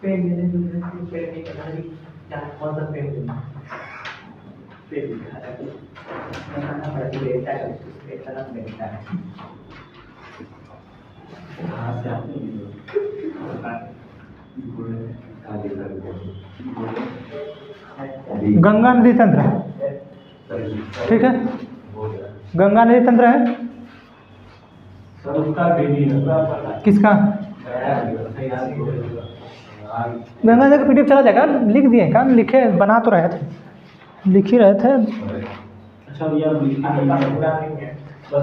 Pen लेने जो है पेन नहीं करना है क्या कौन सा पेन लेना पेन लिखा है मैं खाना पड़ा कि लेता है उसके तरफ लेता है कहाँ से आपने गंगा नदी तंत्र, ठीक है, गंगा नदी तंत्र है किसका? गंगा नदी का पीडीएफ चला जाएगा, लिख दिए क्या? लिखे बना तो रहे थे, लिख ही रहे थे। अच्छा भैया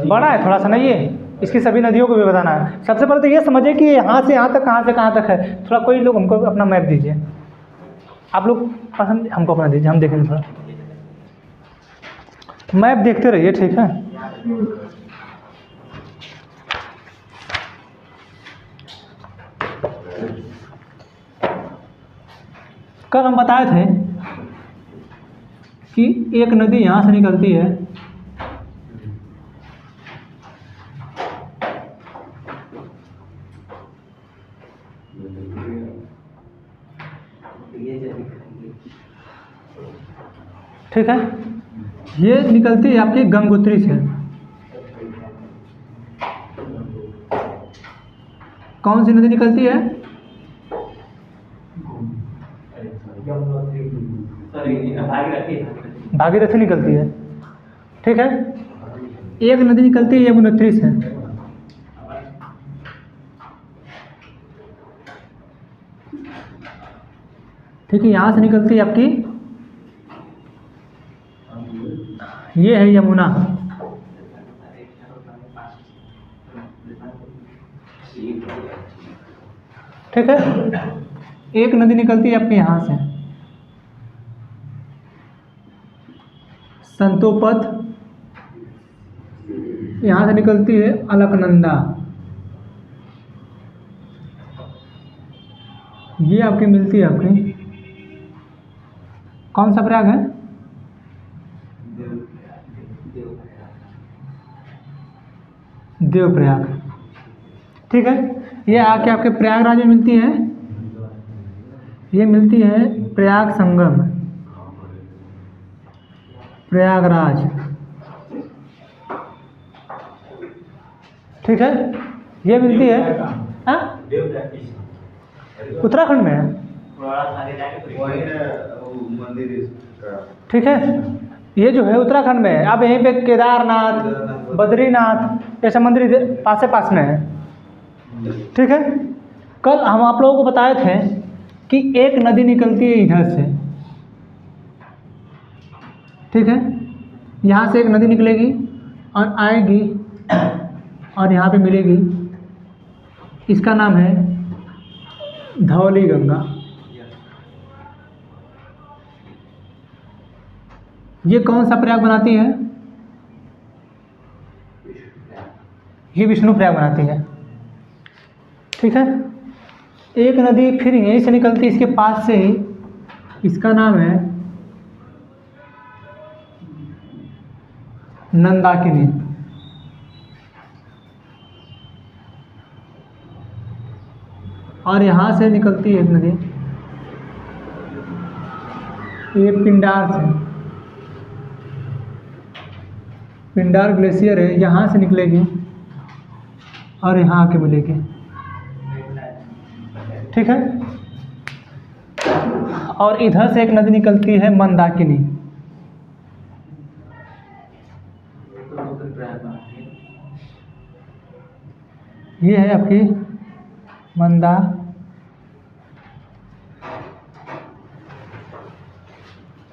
बड़ा है थोड़ा सा ना, ये इसकी सभी नदियों को भी बताना है। सबसे पहले तो ये समझिए कि यहाँ से यहाँ तक कहाँ से कहाँ तक है। थोड़ा कोई लोग हमको अपना मैप दीजिए, आप लोग पसंद हमको अपना दीजिए, हम देखेंगे। थोड़ा मैप देखते रहिए, ठीक है। कल हम बताए थे कि एक नदी यहाँ से निकलती है, ठीक है, ये निकलती है आपकी गंगोत्री से। कौन सी नदी निकलती है? भागीरथी निकलती है, ठीक है। एक नदी निकलती है यमुनोत्री से, ठीक है, यहाँ से निकलती है आपकी, ये है यमुना, ठीक है। एक नदी निकलती है आपके यहाँ से संतोपद, यहाँ से निकलती है अलकनंदा, ये आपकी मिलती है आपकी कौन सा प्रयाग है? देवप्रयाग, ठीक है। ये आके आपके प्रयागराज में मिलती है, ये मिलती है प्रयाग संगम, प्रयागराज, ठीक है। ये मिलती है उत्तराखंड में है, ठीक है। ये जो है उत्तराखंड में है। अब यहीं पे केदारनाथ, बद्रीनाथ, ये सब मंदिर पास में है, ठीक है। कल हम आप लोगों को बताए थे कि एक नदी निकलती है इधर से, ठीक है, यहाँ से एक नदी निकलेगी और आएगी और यहाँ पे मिलेगी, इसका नाम है धौली गंगा। ये कौन सा प्रयाग बनाती है? ये विष्णु प्रयाग बनाती है, ठीक है। एक नदी फिर यहीं से निकलती है, इसके पास से ही, इसका नाम है नंदाकिनी, और यहाँ से निकलती है एक नदी, ये पिंडार से, पिंडार ग्लेशियर है, यहाँ से निकलेगी और यहाँ आके मिलेगी, ठीक है। और इधर से एक नदी निकलती है मंदाकिनी, ये है आपकी मंदा,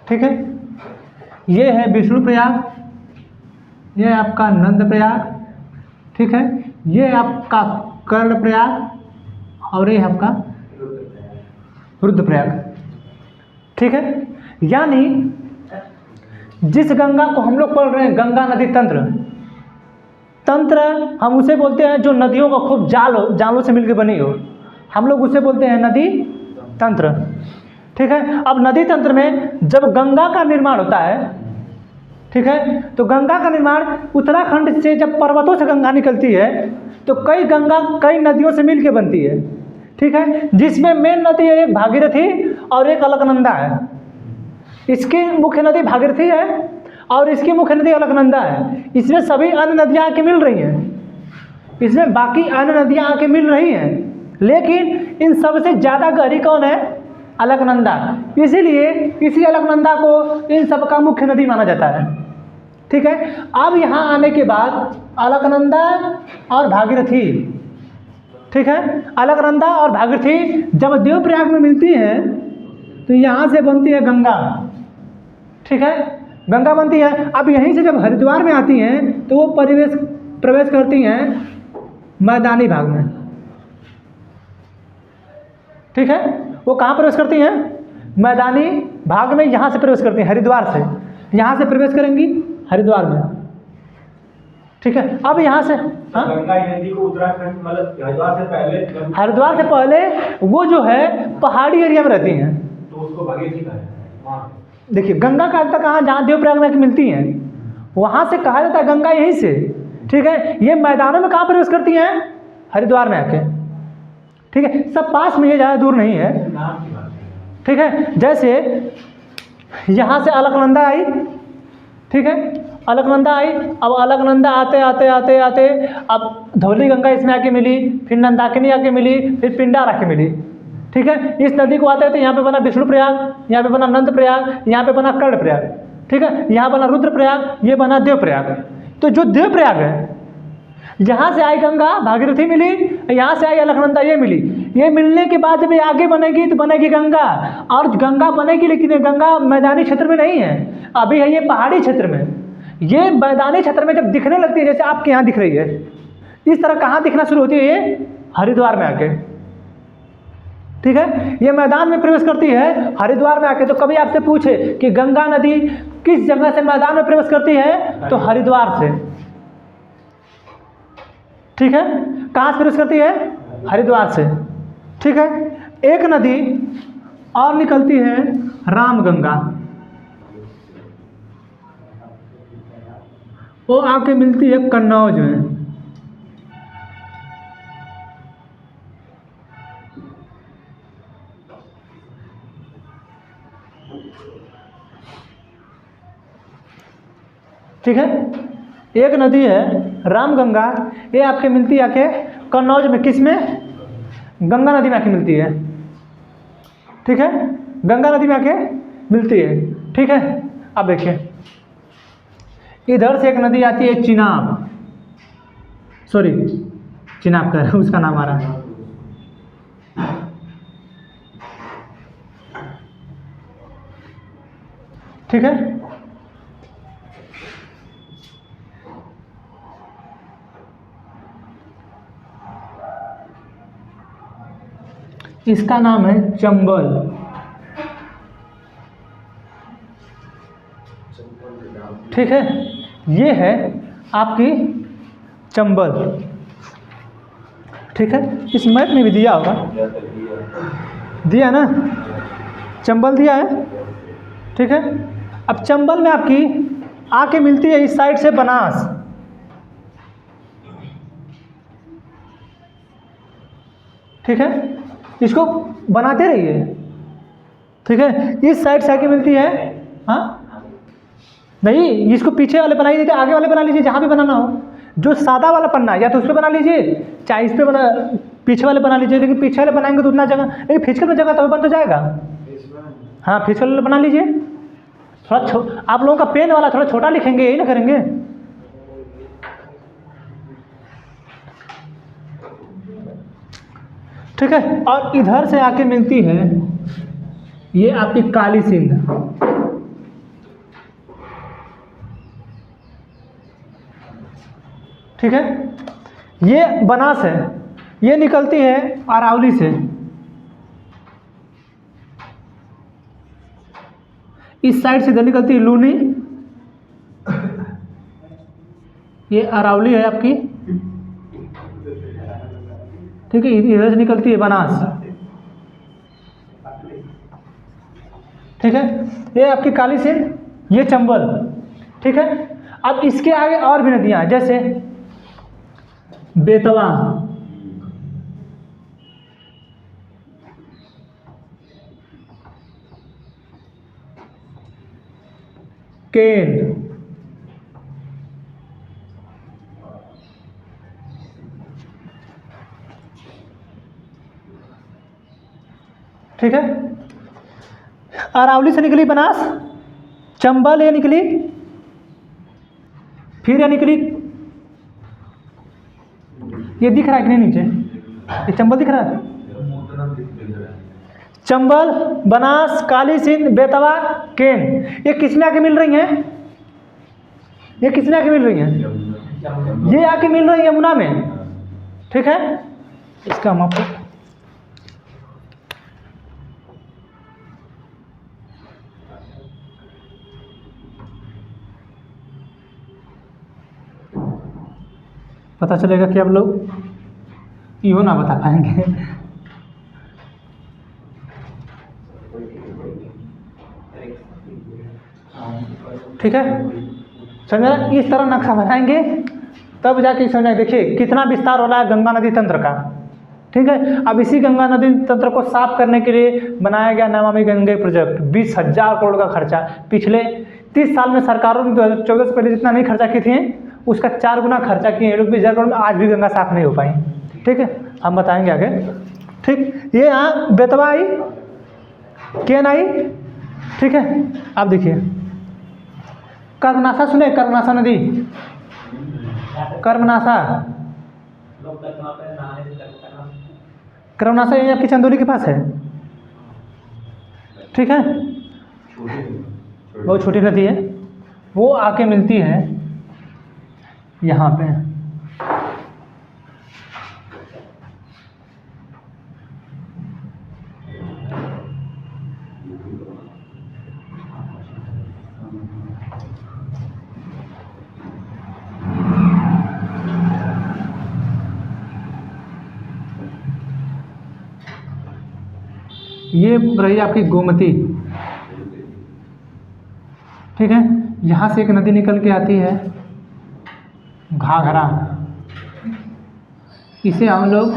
ठीक है। ये है विष्णु प्रयाग, ये है आपका नंद प्रयाग, ठीक है। ये है आपका कर्ण प्रयाग और ये है आपका रुद्रप्रयाग, ठीक है। यानी जिस गंगा को हम लोग पढ़ रहे हैं गंगा नदी तंत्र, तंत्र हम उसे बोलते हैं जो नदियों का खूब जालों से मिलकर बनी हो, हम लोग उसे बोलते हैं नदी तंत्र। ठीक है। अब नदी तंत्र में जब गंगा का निर्माण होता है, ठीक है, तो गंगा का निर्माण उत्तराखंड से जब पर्वतों से गंगा निकलती है तो कई गंगा कई नदियों से मिल के बनती है, ठीक है, जिसमें मेन नदी है एक भागीरथी और एक अलकनंदा है। इसकी मुख्य नदी भागीरथी है और इसकी मुख्य नदी अलकनंदा है। इसमें सभी अन्य नदियाँ आके मिल रही हैं, इसमें बाकी अन्य नदियाँ आके मिल रही हैं, लेकिन इन सबसे ज़्यादा गहरी कौन है? अलकनंदा। इसीलिए इसी अलकनंदा को इन सब का मुख्य नदी माना जाता है, ठीक है। अब यहाँ आने के बाद अलकनंदा और भागीरथी, ठीक है, अलकनंदा और भागीरथी जब देवप्रयाग में मिलती हैं तो यहाँ से बनती है गंगा, ठीक है, गंगा बनती है। अब यहीं से जब हरिद्वार में आती हैं तो वो प्रवेश करती हैं मैदानी भाग में, ठीक है। वो कहाँ प्रवेश करती हैं? मैदानी भाग में, यहाँ से प्रवेश करती हैं हरिद्वार से, यहाँ से प्रवेश करेंगी हरिद्वार में, ठीक है। अब यहाँ से गंगा नदी को उत्तराखंड मतलब हरिद्वार से पहले वो जो है पहाड़ी एरिया में रहती हैं, तो उसको भागीरथी कहा है। देखिए गंगा का अर्थ कहाँ? जहाँ देवप्रयाग में मिलती हैं वहाँ से कहा जाता है गंगा यहीं से, ठीक है। ये मैदानों में कहाँ प्रवेश करती हैं? हरिद्वार में आके, ठीक है। सब पास में, ये ज़्यादा दूर नहीं है, ठीक है। जैसे यहाँ से अलकनंदा आई, ठीक है, अलकनंदा आई। अब अलकनंदा आते आते आते आते अब धौली गंगा इसमें आके मिली, फिर नंदाकिनी आके मिली, फिर पिंडार आके मिली, ठीक है। इस नदी को आते आते यहाँ पे बना विष्णु प्रयाग, यहाँ पे बना नंद प्रयाग, यहाँ पे बना कर्ण प्रयाग, ठीक है, यहाँ बना रुद्र प्रयाग, ये बना देव प्रयाग। तो जो देव प्रयाग है, यहाँ से आई गंगा भागीरथी मिली, यहाँ से आई अलकनंदा ये मिली। ये मिलने के बाद जब ये आगे बनेगी तो बनेगी गंगा, और गंगा बनेगी, लेकिन ये गंगा मैदानी क्षेत्र में नहीं है, अभी है ये पहाड़ी क्षेत्र में। ये मैदानी क्षेत्र में जब दिखने लगती है, जैसे आपके यहाँ दिख रही है, इस तरह कहाँ दिखना शुरू होती है? ये हरिद्वार में आके, ठीक है। ये मैदान में प्रवेश करती है हरिद्वार में आके। तो कभी आपसे पूछे कि गंगा नदी किस जगह से मैदान में प्रवेश करती है, तो हरिद्वार से, ठीक है। कहाँ से प्रवेश करती है? हरिद्वार से, ठीक है। एक नदी और निकलती है रामगंगा, वो आके मिलती है कन्नौज में, ठीक है। एक नदी है रामगंगा, ये आपके मिलती है आके कन्नौज में, किस में? गंगा नदी में आके मिलती है, ठीक है, गंगा नदी में आके मिलती है, ठीक है। अब देखिए इधर से एक नदी आती है चिनाब, सॉरी चिनाब कर उसका नाम आ रहा है, ठीक है। इसका नाम है चंबल, ठीक है। ये है आपकी चंबल, ठीक है। इस मैप में भी दिया होगा, दिया ना, चंबल दिया है, ठीक है। अब चंबल में आपकी आके मिलती है इस साइड से बनास, ठीक है। इसको बनाते रहिए, ठीक है। इस साइड से आके मिलती है, हाँ नहीं, इसको पीछे वाले बना लीजिए, आगे वाले बना लीजिए, जहाँ भी बनाना हो। जो सादा वाला पन्ना है या तो उस पर बना लीजिए, चाहे इस पर बना, पीछे वाले बना लीजिए। लेकिन पीछे वाले बनाएंगे तो उतना जगह, लेकिन फिजिकल में जगह तो बन तो जाएगा। हाँ फिजिकल वाले बना लीजिए। थोड़ा आप लोगों का पेन वाला थोड़ा छोटा लिखेंगे, यही ना करेंगे। ठीक है। और इधर से आके मिलती है ये आपकी काली सिंध, ठीक है। ये बनास है, ये निकलती है अरावली से, इस साइड से इधर निकलती है लूनी, ये अरावली है आपकी, ठीक है। इधर से निकलती है बनास, ठीक है, ये आपकी काली सिंध, ये चंबल, ठीक है। अब इसके आगे और भी नदियाँ हैं, जैसे बेतवा, केन, ठीक है। अरावली से निकली बनास, चंबल ये निकली, फिर ये निकली, ये दिख रहा है कि नहीं नीचे, ये चंबल दिख रहा है, चंबल, बनास, काली सिंध, बेतवा, केन, ये किसमें आके मिल रही हैं? ये किसमें आके मिल रही हैं? ये आके मिल रही है यमुना में, ठीक है। इसका हम आपको पता चलेगा कि आप लोग यो ना बता पाएंगे। ठीक है, समझा? इस तरह नक्शा बनाएंगे तब जाके समझा। देखिए कितना विस्तार हो रहा है गंगा नदी तंत्र का, ठीक है। अब इसी गंगा नदी तंत्र को साफ करने के लिए बनाया गया नमामि गंगे प्रोजेक्ट, 20,000 करोड़ का खर्चा। पिछले 30 साल में सरकारों ने 2014 से पहले जितना नहीं खर्चा की थी उसका 4 गुना खर्चा किए ये लोग 20,000 करोड़ में, आज भी गंगा साफ नहीं हो पाई, ठीक है। हम बताएंगे आगे, ठीक। ये यहाँ बेतवा आई, केन आई, ठीक है। अब देखिए कर्मनाशा सुने, कर्मनाशा नदी, कर्मनाशा, कर्मनाशा ये आपकी चंदौली के पास है, ठीक है। बहुत छोटी नदी है, वो आके मिलती है यहाँ पे, ये रही आपकी गोमती, ठीक है। यहाँ से एक नदी निकल के आती है घाघरा, इसे हम लोग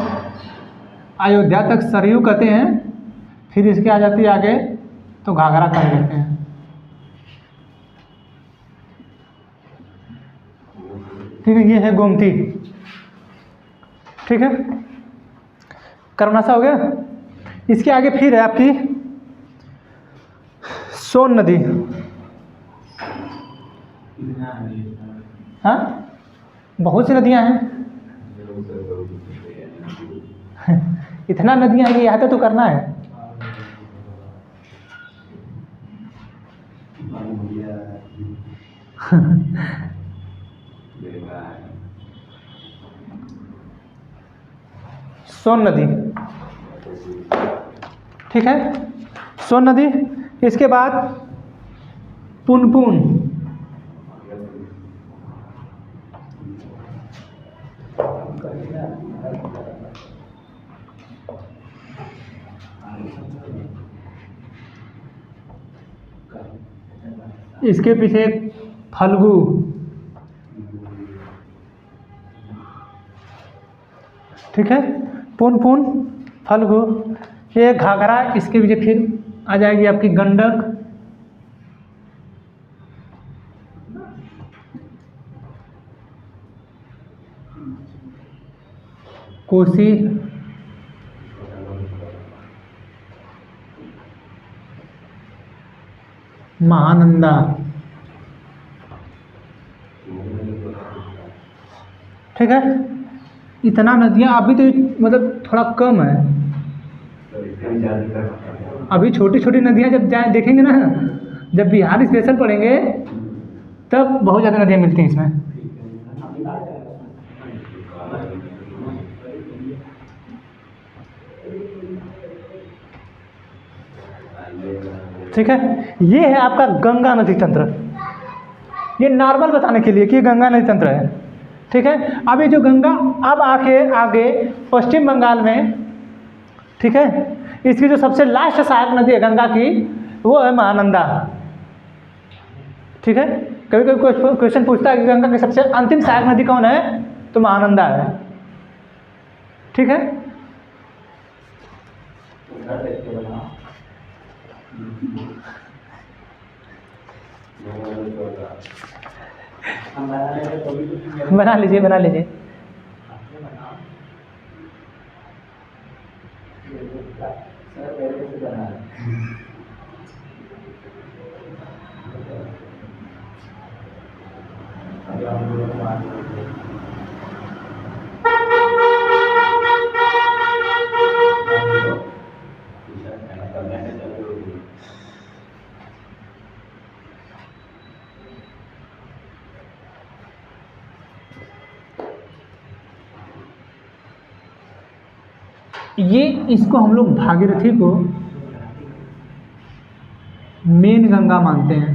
अयोध्या तक सरयू कहते हैं, फिर इसके आ जाती है आगे तो घाघरा कह देते हैं, ठीक है। ये है गोमती, ठीक है। कर्मनाशा हो गया। इसके आगे फिर है आपकी सोन नदी, हाँ बहुत सी नदियां हैं। इतना नदियां हैं, यहाँ तो करना है। सोन नदी, ठीक है, सोन नदी। इसके बाद पुनपुन, इसके पीछे फल्गु, ठीक है। पुनपुन, फल्गु, ये घाघरा, इसके पीछे फिर आ जाएगी आपकी गंडक, कोसी, महानंदा, ठीक है। इतना नदियाँ अभी तो मतलब थोड़ा कम है, अभी छोटी छोटी नदियाँ जब जाए देखेंगे ना, जब बिहार स्पेशल पढ़ेंगे तब बहुत ज़्यादा नदियाँ मिलती हैं इसमें, ठीक है। ये है आपका गंगा नदी तंत्र, ये नॉर्मल बताने के लिए कि गंगा नदी तंत्र है, ठीक है। अब ये जो गंगा अब आगे पश्चिम बंगाल में, ठीक है, इसकी जो सबसे लास्ट सहायक नदी है गंगा की, वो है महानंदा। ठीक है, कभी कभी क्वेश्चन पूछता है कि गंगा की सबसे अंतिम सहायक नदी कौन है, तो महानंदा है। ठीक है, घर देख के बनाओ। हम बना लेंगे तो भी कुछ बना लीजिए बना लीजिए। आपने बनाओ। सर मेरे से बना लें। अभी हम लोग बात करते हैं। ये इसको हम लोग भागीरथी को मेन गंगा मानते हैं।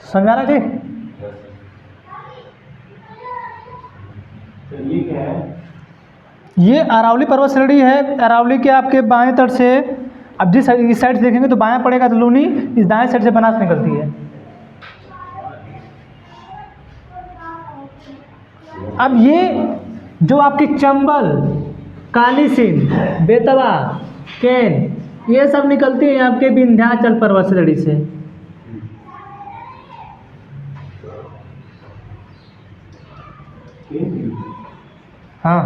समझा रहा जी? तो ये क्या है? ये अरावली पर्वत श्रेणी है। अरावली के आपके बाएं तट से, अब जिस इस साइड से देखेंगे तो बायां पड़ेगा तो लूनी, इस दाएं साइड से बनास निकलती है। अब ये जो आपकी चंबल, काली सिंध, बेतवा, केन, ये सब निकलती है आपके विंध्याचल पर्वत श्रेणी से। हाँ,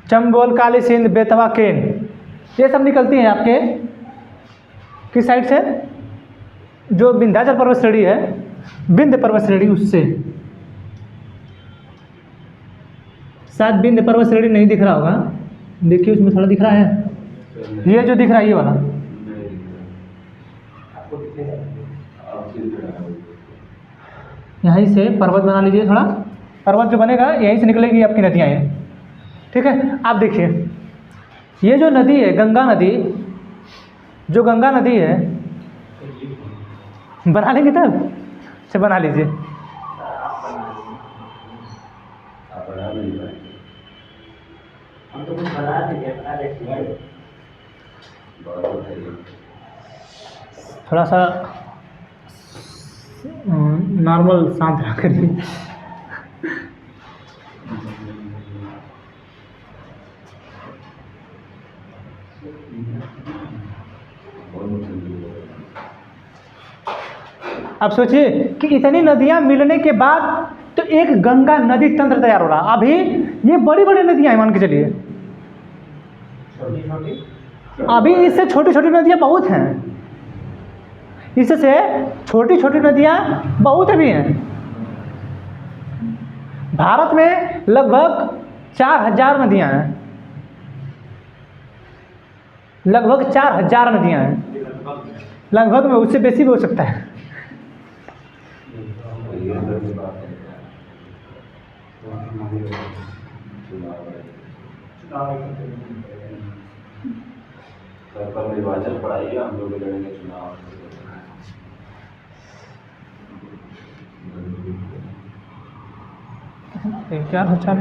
चंबल, काली सिंध, बेतवा, केन, ये सब निकलती हैं आपके किस साइड से, जो विंध्याचल पर्वत श्रेणी है, विंध्य पर्वत श्रेणी, उससे। शायद विंध्य पर्वत श्रेणी नहीं दिख रहा होगा, देखिए उसमें थोड़ा दिख रहा है, ये जो दिख रहा है ये वाला, यहीं से पर्वत बना लीजिए। थोड़ा पर्वत जो बनेगा यहीं से निकलेगी आपकी नदियाँ ये। ठीक है, आप देखिए ये जो नदी है गंगा नदी, जो गंगा नदी है, बना लेंगे तब से, बना लीजिए। हम तो कुछ बना देंगे, बना देखिए। थोड़ा सा नॉर्मल शांत रहा करिए। अब सोचिए कि इतनी नदियां मिलने के बाद तो एक गंगा नदी तंत्र तैयार हो रहा। अभी ये बड़ी बड़ी नदियां हैं, मान के चलिए, छोटी छोटी, अभी इससे छोटी छोटी नदियां बहुत हैं, इससे छोटी छोटी नदियां बहुत भी हैं। भारत में लगभग 4000 नदियां हैं, लगभग 4000 नदियां हैं, लगभग में, उससे बेसी भी हो सकता है। निर्वाचन पढ़ाइए, हम लोग लड़ेंगे चुनाव। क्या हो चाल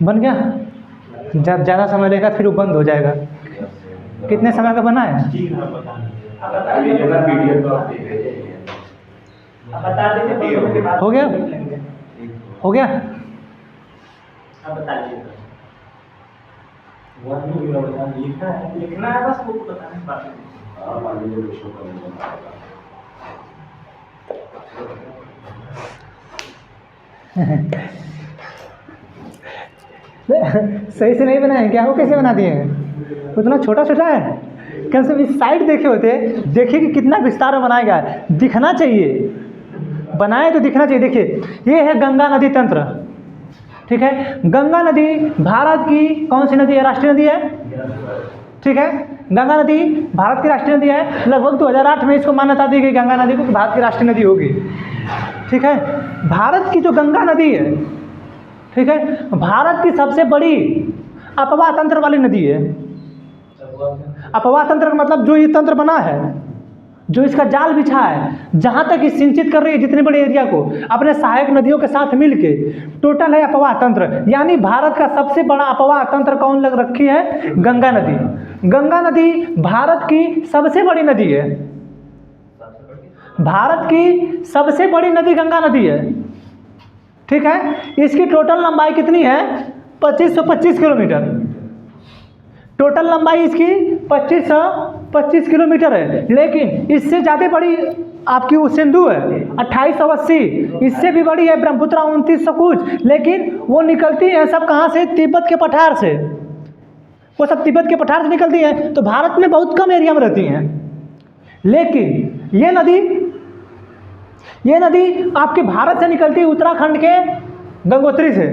बन गया? जब ज़्यादा समय लेगा फिर वो बंद हो जाएगा। कितने समय का बना है? आप बता दीजिए ना, वीडियो को आप देख रहे हैं। आप बता दीजिए वीडियो के बाद हो गया? हो गया? आप बता दीजिए। लिखना है बस, वो बताने की बात है। हाँ, मान लीजिए विश्व करेंगे। सही से नहीं बनाए क्या? वो कैसे बना दिए हैं? उतना छोटा छोटा है। कम से कम इस साइड देखे होते, देखिए कि कितना विस्तार में बनाया गया है। दिखना चाहिए, बनाए तो दिखना चाहिए। देखिए ये है गंगा नदी तंत्र, ठीक है। गंगा नदी भारत की कौन सी नदी है? राष्ट्रीय नदी है, ठीक है। गंगा नदी भारत की राष्ट्रीय नदी है। लगभग 2008 में इसको मान्यता दी गई गंगा नदी को कि भारत की राष्ट्रीय नदी होगी, ठीक है। भारत की जो गंगा नदी है, ठीक है, भारत की सबसे बड़ी अपवाह तंत्र वाली नदी है। अपवाह तंत्र का मतलब जो ये तंत्र बना है, जो इसका जाल बिछा है, जहाँ तक ये सिंचित कर रही है जितने बड़े एरिया को अपने सहायक नदियों के साथ मिलके, टोटल है अपवाह तंत्र। यानी भारत का सबसे बड़ा अपवाह तंत्र कौन लग रखी है? गंगा नदी। गंगा नदी भारत की सबसे बड़ी नदी है। भारत की सबसे बड़ी नदी गंगा नदी है, ठीक है। इसकी टोटल लंबाई कितनी है? 2525 किलोमीटर। टोटल लंबाई इसकी 2525 किलोमीटर है। लेकिन इससे ज़्यादा बड़ी आपकी वो सिंधु है 2880, इससे भी बड़ी है ब्रह्मपुत्र 2900 कुछ। लेकिन वो निकलती है सब कहाँ से? तिब्बत के पठार से। वो सब तिब्बत के पठार से निकलती हैं, तो भारत में बहुत कम एरिया में रहती हैं। लेकिन ये नदी आपके भारत से निकलती है उत्तराखंड के गंगोत्री से।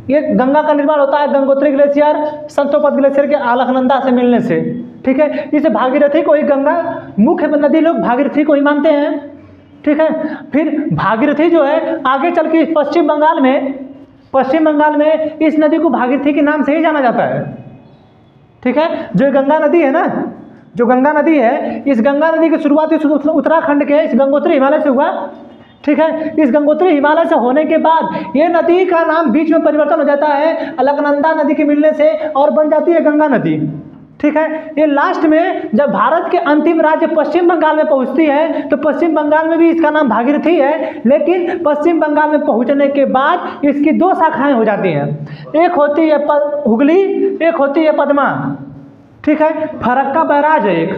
ये गंगा का निर्माण होता है गंगोत्री ग्लेशियर संतोपद ग्लेशियर के अलकनंदा से मिलने से, ठीक है। इसे भागीरथी को ही गंगा मुख्य नदी लोग भागीरथी को ही मानते हैं, ठीक है। फिर भागीरथी जो है आगे चल के पश्चिम बंगाल में इस नदी को भागीरथी के नाम से ही जाना जाता है, ठीक है। जो गंगा नदी है ना, जो गंगा नदी है, इस गंगा नदी की शुरुआत उत्तराखंड के इस गंगोत्री हिमालय से हुआ, ठीक है। इस गंगोत्री हिमालय से होने के बाद ये नदी का नाम बीच में परिवर्तन हो जाता है अलकनंदा नदी के मिलने से और बन जाती है गंगा नदी, ठीक है। ये लास्ट में जब भारत के अंतिम राज्य पश्चिम बंगाल में पहुंचती है तो पश्चिम बंगाल में भी इसका नाम भागीरथी है। लेकिन पश्चिम बंगाल में पहुंचने के बाद इसकी दो शाखाएं हो जाती हैं। एक होती है हुगली, एक होती है पद्मा, ठीक है। फरक्का बैराज है एक,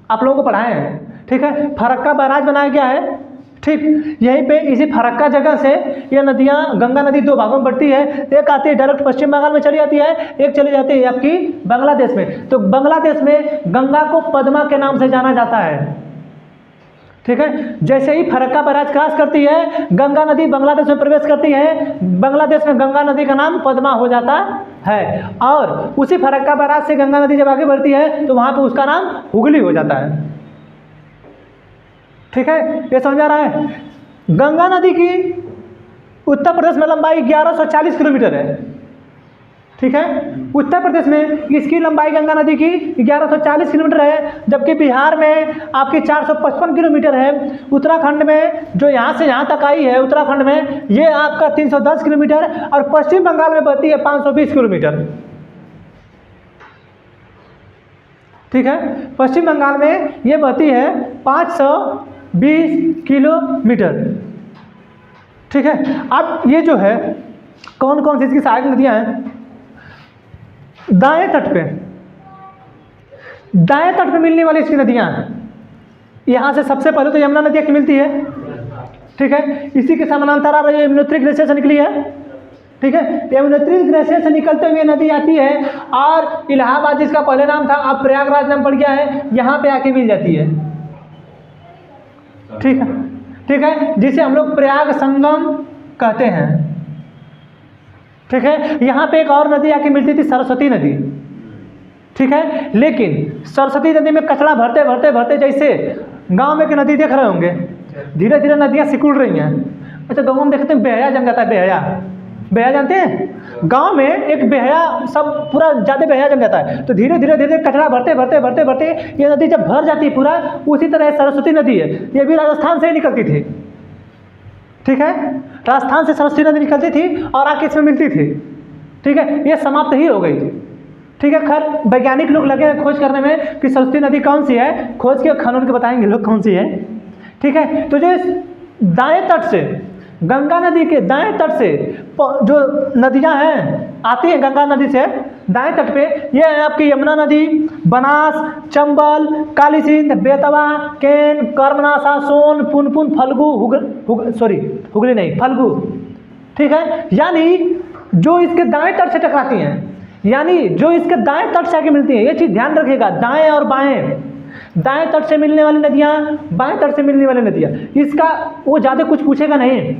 आप लोगों को पढ़ाए हैं, ठीक है। फरक्का बैराज बनाया गया है, ठीक। यहीं पे इसी फरक्का जगह से ये नदियाँ गंगा नदी दो भागों में बढ़ती है। एक आती है डायरेक्ट पश्चिम बंगाल में चली जाती है, एक चली जाती है आपकी बांग्लादेश में। तो बांग्लादेश में गंगा को पद्मा के नाम से जाना जाता है, ठीक है। जैसे ही फरक्का बैराज क्रॉस करती है गंगा नदी बांग्लादेश में प्रवेश करती है, बांग्लादेश में गंगा नदी का नाम पद्मा हो जाता है। और उसी फरक्का बैराज से गंगा नदी जब आगे बढ़ती है तो वहाँ पे उसका नाम हुगली हो जाता है, ठीक है। ये समझा रहा है? गंगा नदी की उत्तर प्रदेश में लंबाई 1140 किलोमीटर है, ठीक है। उत्तर प्रदेश में इसकी लंबाई गंगा नदी की 1140 किलोमीटर है, जबकि बिहार में आपकी 455 किलोमीटर है। उत्तराखंड में जो यहाँ से यहाँ तक आई है उत्तराखंड में, ये आपका 310 किलोमीटर और पश्चिम बंगाल में बहती है 520 किलोमीटर, ठीक है। पश्चिम बंगाल में ये बहती है 520 किलोमीटर, ठीक है। अब ये जो है कौन कौन सी इसकी सहायक नदियाँ हैं? दाएं तट पे मिलने वाली इसकी नदियाँ हैं। यहाँ से सबसे पहले तो यमुना नदी की मिलती है, ठीक है। इसी के समानांतर आ रही है यमुनोत्री ग्लेशियर से निकली है, ठीक है। यमुनोत्री ग्लेशियर से निकलते हुए नदी आती है और इलाहाबाद जिसका पहले नाम था अब प्रयागराज नाम पड़ गया है, यहाँ पे आके मिल जाती है, ठीक है, ठीक है। जिसे हम लोग प्रयाग संगम कहते हैं, ठीक है। यहाँ पे एक और नदी आके मिलती थी सरस्वती नदी, ठीक है। लेकिन सरस्वती नदी में कचरा भरते भरते भरते जैसे गांव में की नदी देख रहे होंगे, धीरे धीरे नदियाँ सिकुड़ रही हैं। अच्छा, गाँव में देखते हैं बेहया जम जाता है, बेहया जानते हैं? गांव में एक बेहया सब पूरा ज़्यादा बेहया जम जाता है, तो धीरे धीरे धीरे कचरा भरते भरते भरते भरते ये नदी जब भर जाती है पूरा, उसी तरह सरस्वती नदी है, ये भी राजस्थान से ही निकलती थी, ठीक है। राजस्थान से सरस्वती नदी निकलती थी और आके इसमें मिलती थी, ठीक है, ये समाप्त ही हो गई। ठीक है, खैर वैज्ञानिक लोग लगे हैं खोज करने में कि सरस्वती नदी कौन सी है, खोज के खनन के बताएंगे लोग कौन सी है। ठीक है, तो जो इस दाएं तट से, गंगा नदी के दाएं तट से जो नदियां हैं आती हैं गंगा नदी से दाएं तट पे, ये है आपकी यमुना नदी, बनास, चंबल, काली सिंध, बेतवा, केन, कर्मनाशा, सोन, पुनपुन, फल्गु, हुगली नहीं, फल्गु। ठीक है, यानी जो इसके दाएं तट से टकराती हैं, यानी जो इसके दाएं तट से आके मिलती हैं, ये चीज़ ध्यान रखिएगा, दाएं और बाएं, दाएं तट से मिलने वाली नदियाँ, बाएं तट से मिलने वाली नदियाँ, इसका वो ज़्यादा कुछ पूछेगा नहीं।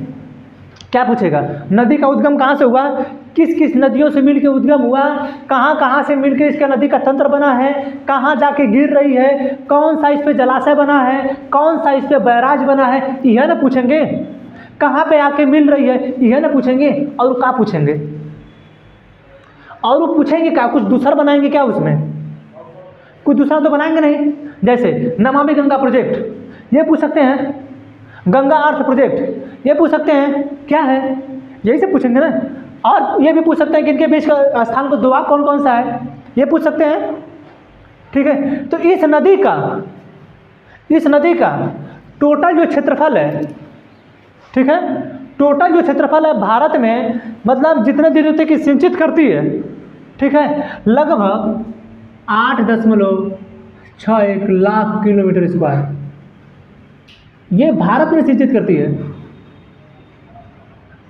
क्या पूछेगा? नदी का उद्गम कहाँ से हुआ, किस किस नदियों से मिलकर उद्गम हुआ, कहाँ कहाँ से मिलकर इसका नदी का तंत्र बना है, कहाँ जाके गिर रही है, कौन सा इस पे जलाशय बना है, कौन सा इस पे बैराज बना है, यह ना पूछेंगे। कहाँ पे आके मिल रही है, यह ना पूछेंगे। और क्या पूछेंगे? और वो पूछेंगे क्या, कुछ दूसरा बनाएंगे क्या उसमें? कुछ दूसरा तो बनाएंगे नहीं। जैसे नमामि गंगा प्रोजेक्ट, ये पूछ सकते हैं, गंगा अर्थ प्रोजेक्ट, ये पूछ सकते हैं क्या है, यही से पूछेंगे ना। और ये भी पूछ सकते हैं कि इनके बीच का स्थान को दुआ कौन कौन सा है, ये पूछ सकते हैं। ठीक है, तो इस नदी का टोटल जो क्षेत्रफल है, ठीक है, टोटल जो क्षेत्रफल है भारत में, मतलब जितने दिनों तक की सिंचित करती है, ठीक है, लगभग 8.61 लाख किलोमीटर स्क्वायर ये भारत में सिंचित करती है।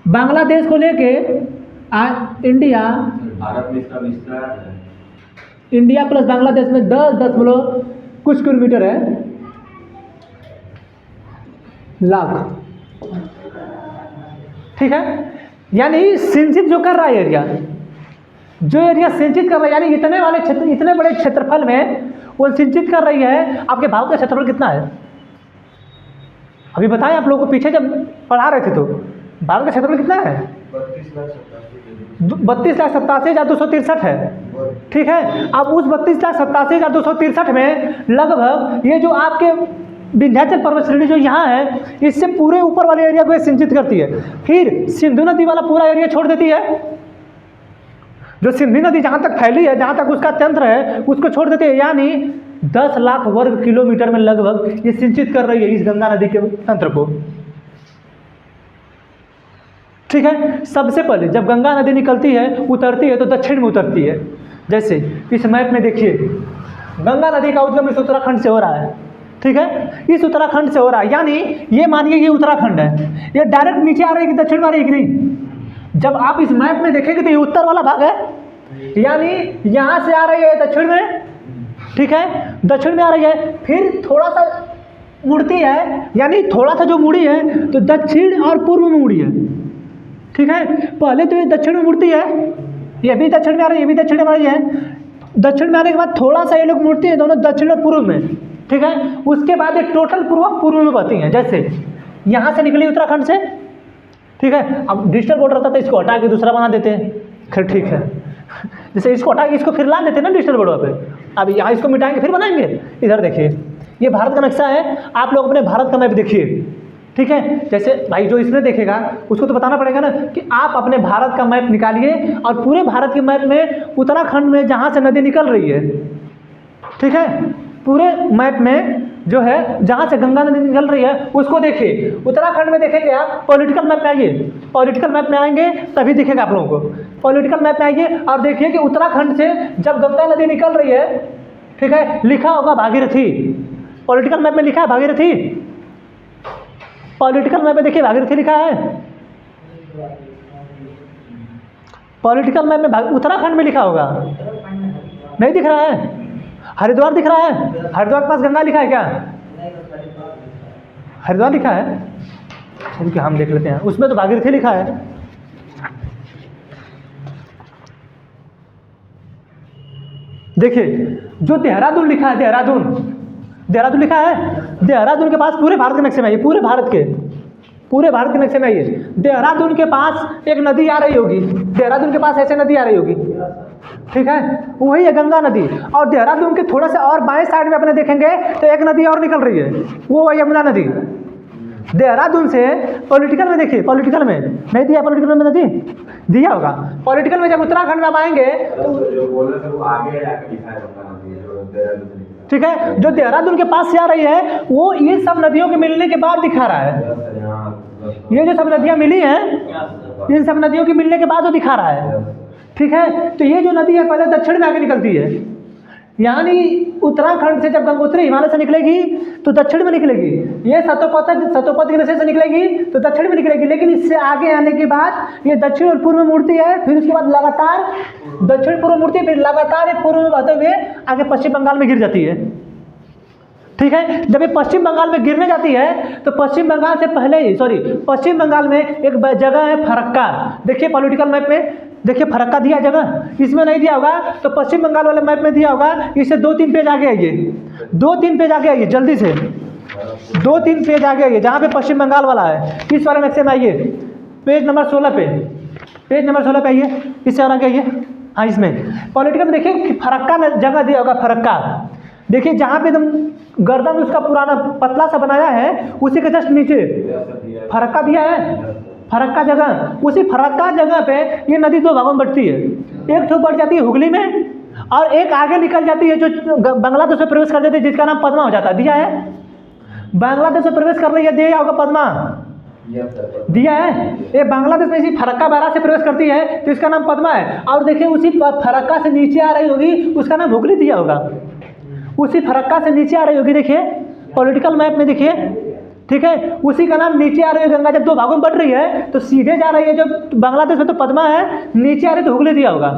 बांग्लादेश को लेके इंडिया, भारत में इसका विस्तार है, इंडिया प्लस बांग्लादेश में 10 कुछ किलोमीटर है लाख। ठीक है, यानी सिंचित जो कर रहा है एरिया, जो एरिया सिंचित कर रहा है, यानी इतने वाले क्षेत्र, इतने बड़े क्षेत्रफल में वो सिंचित कर रही है। आपके भारत का क्षेत्रफल कितना है अभी बताएं आप लोगों को, पीछे जब पढ़ा रहे थे तो भारत का क्षेत्रफल कितना है? 32,87,263 है। ठीक है, अब उस 32,87,263 में लगभग ये जो आपके विंध्याचल पर्वत श्रेणी जो यहाँ है, इससे पूरे ऊपर वाले एरिया को सिंचित करती है। फिर सिंधु नदी वाला पूरा एरिया छोड़ देती है। जो सिंधु नदी जहाँ तक फैली है, जहाँ तक उसका तंत्र है, उसको छोड़ देती है। यानी 10 लाख वर्ग किलोमीटर में लगभग ये सिंचित कर रही है इस गंगा नदी के तंत्र को। ठीक है, सबसे पहले जब गंगा नदी निकलती है, उतरती है, तो दक्षिण में उतरती है। जैसे इस मैप में देखिए, गंगा नदी का उद्गम इस उत्तराखंड से हो रहा है। ठीक है, इस उत्तराखंड से हो रहा है, यानी ये मानिए ये उत्तराखंड है, ये डायरेक्ट नीचे आ रही है कि दक्षिण में आ रही है कि नहीं? जब आप इस मैप में देखेंगे तो ये उत्तर वाला भाग है, यानी यहाँ से आ रही है दक्षिण में। ठीक है, दक्षिण में आ रही है, फिर थोड़ा सा मुड़ती है, यानी थोड़ा सा जो मुड़ी है तो दक्षिण और पूर्व में मुड़ी है। ठीक है, पहले तो ये दक्षिण में मुड़ती है, ये भी दक्षिण में आ रही है, ये भी दक्षिण में आ रही है। दक्षिण में आने के बाद थोड़ा सा ये लोग मुड़ती है, दोनों दक्षिण और पूर्व में। ठीक है, उसके बाद ये टोटल पूर्व में बहती हैं। जैसे यहाँ से निकली उत्तराखंड से, ठीक है, अब डिजिटल बोर्ड रहता था, इसको हटा के दूसरा बना देते हैं। खैर ठीक है, जैसे इसको हटा के इसको फिर ला देते हैं ना डिजिटल बोर्ड पे। अब यहाँ इसको मिटाएंगे फिर बनाएंगे। इधर देखिए, ये भारत का नक्शा है, आप लोग अपने भारत का मैप देखिए। ठीक है, जैसे भाई जो इसमें देखेगा उसको तो बताना पड़ेगा ना कि आप अपने भारत का मैप निकालिए और पूरे भारत के मैप में उत्तराखंड में जहाँ से नदी निकल रही है, ठीक है, पूरे मैप में जो है जहाँ से गंगा नदी निकल रही है उसको देखिए। उत्तराखंड में देखेंगे आप, पॉलिटिकल मैप में आइए, पॉलिटिकल मैप में आएंगे तभी दिखेगा आप लोगों को। पॉलिटिकल मैप में आइए और देखिए कि उत्तराखंड से जब गंगा नदी निकल रही है, ठीक है, लिखा होगा भागीरथी। पॉलिटिकल मैप में लिखा है भागीरथी, पॉलिटिकल मैप में देखिए भागीरथी लिखा है। पॉलिटिकल मैप में उत्तराखंड में लिखा होगा, नहीं दिख रहा है? हरिद्वार दिख रहा है? हरिद्वार के पास गंगा लिखा है क्या? हरिद्वार लिखा है, चलिए हम देख लेते हैं, उसमें तो भागीरथी लिखा है। देखिए जो देहरादून लिखा है, देहरादून लिखा है, देहरादून के पास पूरे भारत के नक्शे में आइए, पूरे भारत के नक्शे में आइए। देहरादून के पास एक नदी आ रही होगी, देहरादून के पास ऐसे नदी आ रही होगी, ठीक है, वही है गंगा नदी। और देहरादून के थोड़ा सा और बाएं साइड में अपने देखेंगे तो एक नदी और निकल रही है, वो है यमुना नदी। देहरादून से पॉलिटिकल में देखिए, पॉलिटिकल में नहीं दिया, पॉलिटिकल में नदी दिया होगा। पॉलिटिकल में जब उत्तराखंड में आप आएंगे तो जो बोल रहे थे वो आगे आके दिखाया गंगा नदी है, जो देहरादून से निकला। ठीक है, जो देहरादून के पास से आ रही है वो ये सब नदियों के मिलने के बाद दिखा रहा है। ये जो सब नदियाँ मिली हैं इन सब नदियों के मिलने के बाद वो दिखा रहा है। ठीक है, तो ये जो नदी है पहले दक्षिण में आके निकलती है, यानी उत्तराखंड से जब गंगोत्री हिमालय से निकलेगी तो दक्षिण में निकलेगी। ये सतोपथ ग्लेशियर से निकलेगी तो दक्षिण में निकलेगी, लेकिन इससे आगे आने के बाद ये दक्षिण और पूर्व में मुड़ती है, फिर उसके बाद लगातार दक्षिण पूर्व मुड़ती है, फिर लगातार ये पूर्व में बहते हुए आगे पश्चिम बंगाल में गिर जाती है। ठीक है, जब ये पश्चिम बंगाल में गिरने जाती है तो पश्चिम बंगाल से पहले ही पश्चिम बंगाल में एक जगह है फरक्का। देखिए पॉलिटिकल मैप में देखिए फरक्का दिया जगह, इसमें नहीं दिया होगा तो पश्चिम बंगाल वाले मैप में दिया होगा। इससे 2-3 पेज आगे आइए, 2-3 पेज आगे आइए, जल्दी से 2-3 पेज आगे आइए, जहाँ पे पश्चिम बंगाल वाला है इस वाले नक्शे में आइए, पेज नंबर 16 पे, पेज नंबर 16 पे आइए, इससे और आगे आइए। हाँ, इसमें पॉलिटिकल में देखिए फरक्का जगह दिया होगा, फरक्का देखिए जहाँ पे एकदम गर्दन उसका पुराना पतला सा बनाया है उसी के जस्ट नीचे फरक्का दिया है। फरक्का जगह, उसी फरक्का जगह पे ये नदी 2 भागों में बढ़ती है। एक तो बढ़ जाती है हुगली में और एक आगे निकल जाती है जो बांग्लादेश में प्रवेश कर जाती है, जिसका नाम पद्मा हो जाता है। दिया है, बांग्लादेश में प्रवेश कर रही है, दिया होगा पद्मा दिया है। ये बांग्लादेश में इसी फरक्का बैराज से प्रवेश करती है तो इसका नाम पद्मा है। और देखिए उसी फरक्का से नीचे आ रही होगी, उसका नाम हुगली दिया होगा। उसी फरक्का से नीचे आ रही होगी, देखिए पॉलिटिकल मैप में देखिए। ठीक है, उसी का नाम नीचे आ रही है गंगा, जब 2 भागों में बढ़ रही है तो सीधे जा रही है, जो बांग्लादेश में तो पद्मा है, नीचे आ रही तो हुगली दिया होगा।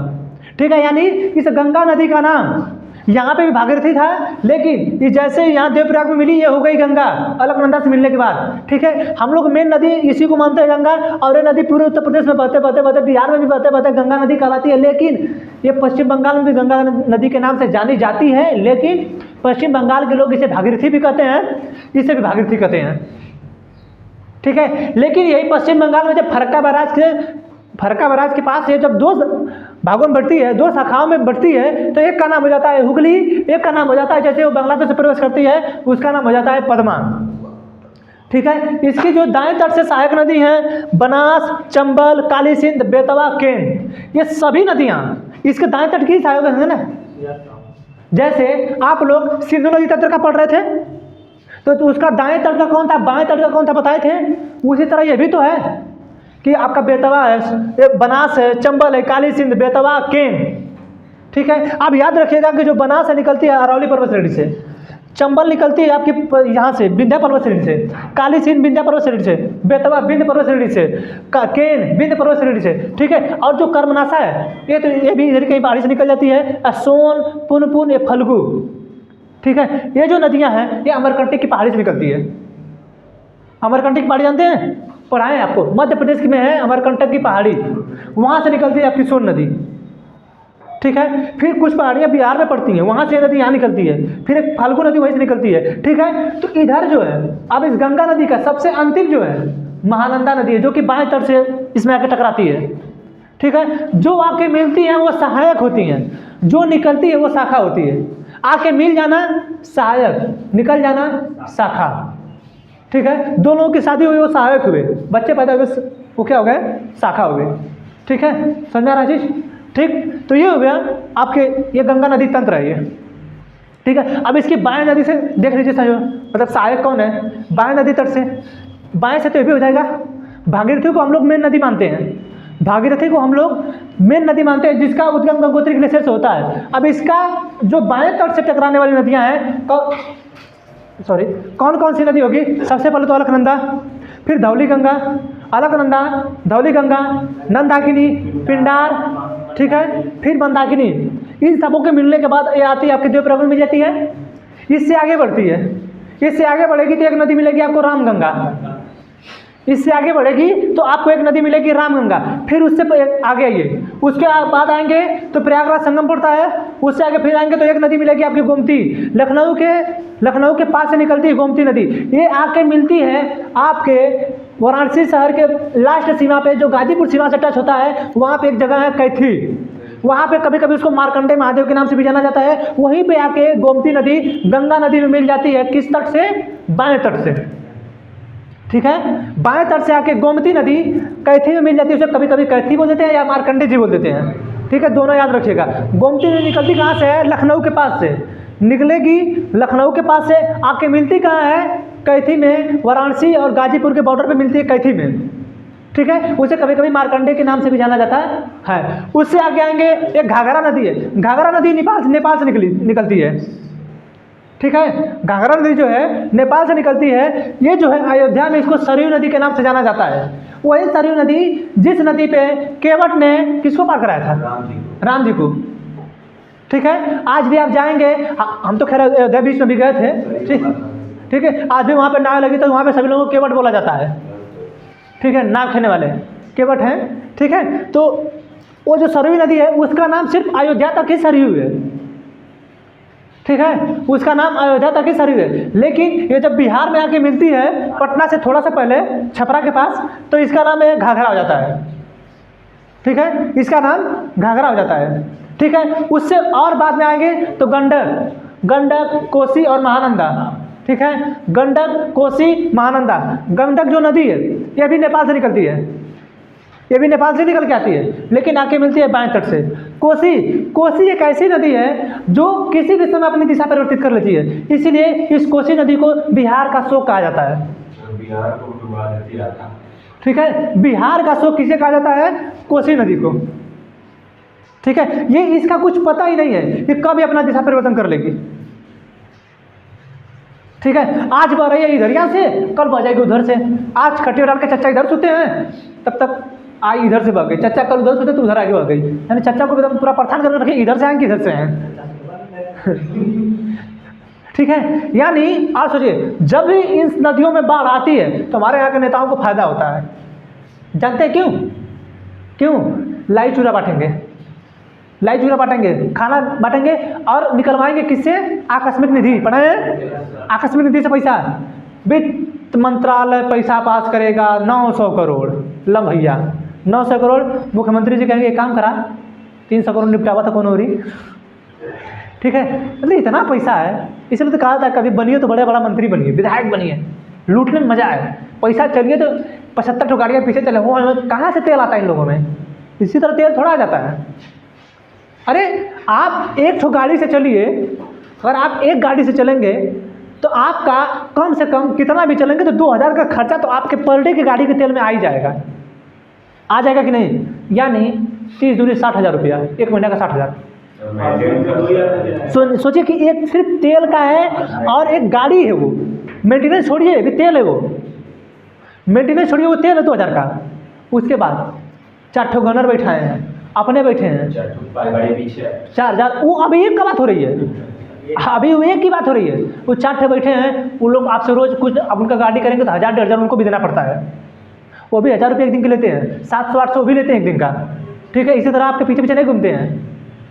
ठीक है, यानी इस गंगा नदी का नाम यहाँ पे भी भागीरथी था, लेकिन ये जैसे यहाँ देवप्रयाग में मिली ये हो गई गंगा अलकनंदा से मिलने के बाद। ठीक है, हम लोग मेन नदी इसी को मानते हैं गंगा, और ये नदी पूरे उत्तर प्रदेश में बहते बहते बहते बिहार में भी बहते बहते गंगा नदी कहलाती है। लेकिन ये पश्चिम बंगाल में भी गंगा नदी के नाम से जानी जाती है, लेकिन पश्चिम बंगाल के लोग इसे भागीरथी भी कहते हैं, इसे भी भागीरथी कहते हैं। ठीक है, लेकिन यही पश्चिम बंगाल में जब फरक्का बैराज के पास ये जब 2 भागों में बढ़ती है, 2 शाखाओं में बढ़ती है, तो एक का नाम हो जाता है हुगली, एक का नाम हो जाता है, जैसे वो बांग्लादेश से प्रवेश करती है उसका नाम हो जाता है पद्मा। ठीक है, इसकी जो दाएं तट से सहायक नदी हैं बनास, चंबल, काली सिंध, बेतवा, केन, ये सभी नदियाँ इसके दाएं तट की सहायक है ना। जैसे आप लोग सिंधु नदी तट का पढ़ रहे थे तो उसका दाएं तट का कौन था, बाएं तट का कौन था बताए थे। उसी तरह ये भी तो है कि आपका बेतवा है, बनास है, चंबल है, काली सिंध, बेतवा, केन। ठीक है, आप याद रखिएगा कि जो बनास से निकलती है अरवली पर्वत श्रेणी से, चंबल निकलती है आपकी यहाँ से विंध्या पर्वत श्रेणी से, काली सिंध विंध्या पर्वत श्रेणी से, बेतवा विंध्य पर्वत श्रेणी से, केन विंध्य पर्वत श्रेणी से। ठीक है, और जो कर्मनाशा है ये भी इधर कहीं पहाड़ी से निकल जाती है, सोन, पुनपुन, ये फल्गु। ठीक है, ये जो नदियाँ हैं ये अमरकंटक की पहाड़ी से निकलती है। अमरकंटक की पहाड़ी जानते हैं, पढ़ाएं आपको, मध्य प्रदेश में है अमरकंटक की पहाड़ी, वहाँ से निकलती है आपकी सोन नदी। ठीक है, फिर कुछ पहाड़ियाँ बिहार में पड़ती हैं, वहाँ से नदी यहाँ निकलती है, फिर एक फाल्गु नदी वहीं से निकलती है। ठीक है, तो इधर जो है अब इस गंगा नदी का सबसे अंतिम जो है महानंदा नदी है, जो कि बाएं तट से इसमें आके टकराती है। ठीक है, जो आके मिलती हैं वो सहायक होती हैं, जो निकलती है वो शाखा होती है। आके मिल जाना सहायक, निकल जाना शाखा। ठीक है, दोनों की शादी हुई वो सहायक हुए, बच्चे पैदा हुए वो क्या हो गए, शाखा हो गए। ठीक है, समझा राजेश। ठीक, तो ये हो गया आपके ये गंगा नदी तंत्र है ये। ठीक है, अब इसकी बाएं नदी से देख लीजिए मतलब सहायक कौन है, बाएं नदी तट से, बाएं से तो ये भी हो जाएगा। भागीरथी को हम लोग मेन नदी मानते हैं, भागीरथी को हम लोग मेन नदी मानते हैं, जिसका उद्गम गंगोत्री ग्लेशियर से होता है। अब इसका जो बाएं तट से टकराने वाली नदियाँ हैं कौन कौन सी नदी होगी, सबसे पहले तो अलकनंदा, फिर धौली गंगा, अलकनंदा, धौली गंगा, नंदाकिनी, पिंडार। ठीक है, फिर मंदाकिनी। इन सबों के मिलने के बाद ये आती है आपके देवप्रयाग में मिल जाती है। इससे आगे बढ़ती है, इससे आगे बढ़ेगी तो एक नदी मिलेगी आपको रामगंगा, इससे आगे बढ़ेगी तो आपको एक नदी मिलेगी रामगंगा। फिर उससे आगे आइए, उसके बाद आएंगे तो प्रयागराज संगम पड़ता है, उससे आगे फिर आएंगे तो एक नदी मिलेगी आपकी गोमती, लखनऊ के पास से निकलती है गोमती नदी। ये आके मिलती है आपके वाराणसी शहर के लास्ट सीमा पे, जो गाजीपुर सीमा से टच होता है, वहाँ पे एक जगह है कैथी, वहाँ पे कभी कभी उसको मार्कंडे महादेव के नाम से भी जाना जाता है। वहीं पे आके गोमती नदी गंगा नदी में मिल जाती है, किस तट से, बाएं तट से। ठीक है। बाएं तट से आके गोमती नदी कैथी में मिल जाती है, उसे कभी कभी कैथी बोल देते हैं या मार्कंडे जी बोल देते हैं, ठीक है, दोनों याद रखिएगा। गोमती नदी निकलती कहाँ से है? लखनऊ के पास से निकलेगी, लखनऊ के पास से आके मिलती कहाँ है? कैथी में, वाराणसी और गाजीपुर के बॉर्डर पे मिलती है कैथी में, ठीक है। उसे कभी कभी मार्कंडे के नाम से भी जाना जाता है। उससे आगे आएंगे, एक घाघरा नदी है, घाघरा नदी नेपाल से निकलती है, ठीक है। घाघरा नदी जो है नेपाल से निकलती है। ये जो है अयोध्या में इसको सरयू नदी के नाम से जाना जाता है। वही सरयू नदी जिस नदी पे केवट ने किसको पार कराया था? राम जी को, ठीक है। आज भी आप जाएंगे, हम तो खैर अयोध्या बीच में भी गए थे, ठीक है। आज भी वहाँ पे नाव लगी तो वहाँ पे सभी लोगों को केवट बोला जाता है, ठीक है, नाव खेने वाले केवट हैं, ठीक है। तो वो जो सरयू नदी है उसका नाम सिर्फ अयोध्या तक ही सरयू है, ठीक है, उसका नाम अयोध्या तक ही सरयू है। लेकिन ये जब बिहार में आके मिलती है पटना से थोड़ा सा पहले छपरा के पास, तो इसका नाम है घाघरा हो जाता है, ठीक है, इसका नाम घाघरा हो जाता है, ठीक है। उससे और बाद में आएंगे तो गंडक, कोसी और महानंदा, ठीक है। गंडक, कोसी, महानंदा। गंडक जो नदी है ये भी नेपाल से निकलती है, ये भी नेपाल से निकल के आती है, लेकिन आके मिलती है बाएं तट से। कोसी एक ऐसी नदी है जो किसी भी समय अपनी दिशा परिवर्तित कर लेती है, इसीलिए इस कोसी नदी को बिहार का शोक कहा जाता है। बिहार को डुबा देती था, ठीक है, बिहार का शोक किसे कहा जाता है? कोसी नदी को, ठीक है। ये इसका कुछ पता ही नहीं है कि कब ये अपना दिशा परिवर्तन कर लेगी, ठीक है। आज बह रही है इधर यहाँ से, कल बह जाएगी उधर से। आज खटिया डाल के चच्चा इधर सोते हैं, तब तक आई इधर से बह गई, चच्चा कल उधर सोते तो उधर आगे बह गई, यानी चच्चा को एकदम पूरा परेशान करके रखे, इधर से आएंगे इधर से हैं, ठीक है। यानी आप सोचिए, जब भी इन नदियों में बाढ़ आती है तो हमारे यहाँ के नेताओं को फायदा होता है। जानते हैं क्यों? लाई चूरा बांटेंगे, खाना बांटेंगे और निकलवाएंगे किससे? आकस्मिक निधि, पढ़े हैं? आकस्मिक निधि से पैसा, वित्त मंत्रालय पैसा पास करेगा 900 करोड़। ला भैया 900 करोड़, मुख्यमंत्री जी कहेंगे एक काम करा 300 करोड़ निपटावा था कौन हो रही, ठीक है। मतलब इतना पैसा है, इसलिए तो कहा था कभी बनिए तो बड़ा मंत्री बनिए, विधायक बनिए, लूटने में मजा है। पैसा चलिए तो 75 गाड़ियाँ पीछे चले, वो कहाँ से तेल आता है इन लोगों में? इसी तरह तेल थोड़ा आ जाता है। अरे आप एक ठो गाड़ी से चलिए, अगर आप एक गाड़ी से चलेंगे तो आपका कम से कम कितना भी चलेंगे तो 2000 का खर्चा तो आपके पर डे की गाड़ी के तेल में आ ही जाएगा, आ जाएगा कि नहीं? यानी 30 दूनी 60,000 रुपया, एक महीने का 60,000। सोचिए कि एक सिर्फ तेल का है और एक गाड़ी है, वो मेंटेनेंस छोड़िए, भी तेल है, वो मेंटेनेंस छोड़िए, वो तेल है 2000 का। उसके बाद 4 ठो गनर बैठाए हैं, अपने बैठे हैं 4000। वो अभी एक का बात हो रही है, अभी वो एक की बात हो रही है। वो 4 ठो बैठे हैं, वो लोग आपसे रोज कुछ, अब उनका गाड़ी करेंगे तो 1000-1500 उनको भी देना पड़ता है, वो भी 1000 रुपये एक दिन के लेते हैं, 700-800 भी लेते हैं एक दिन का, ठीक है। इसी तरह आपके पीछे नहीं घूमते हैं,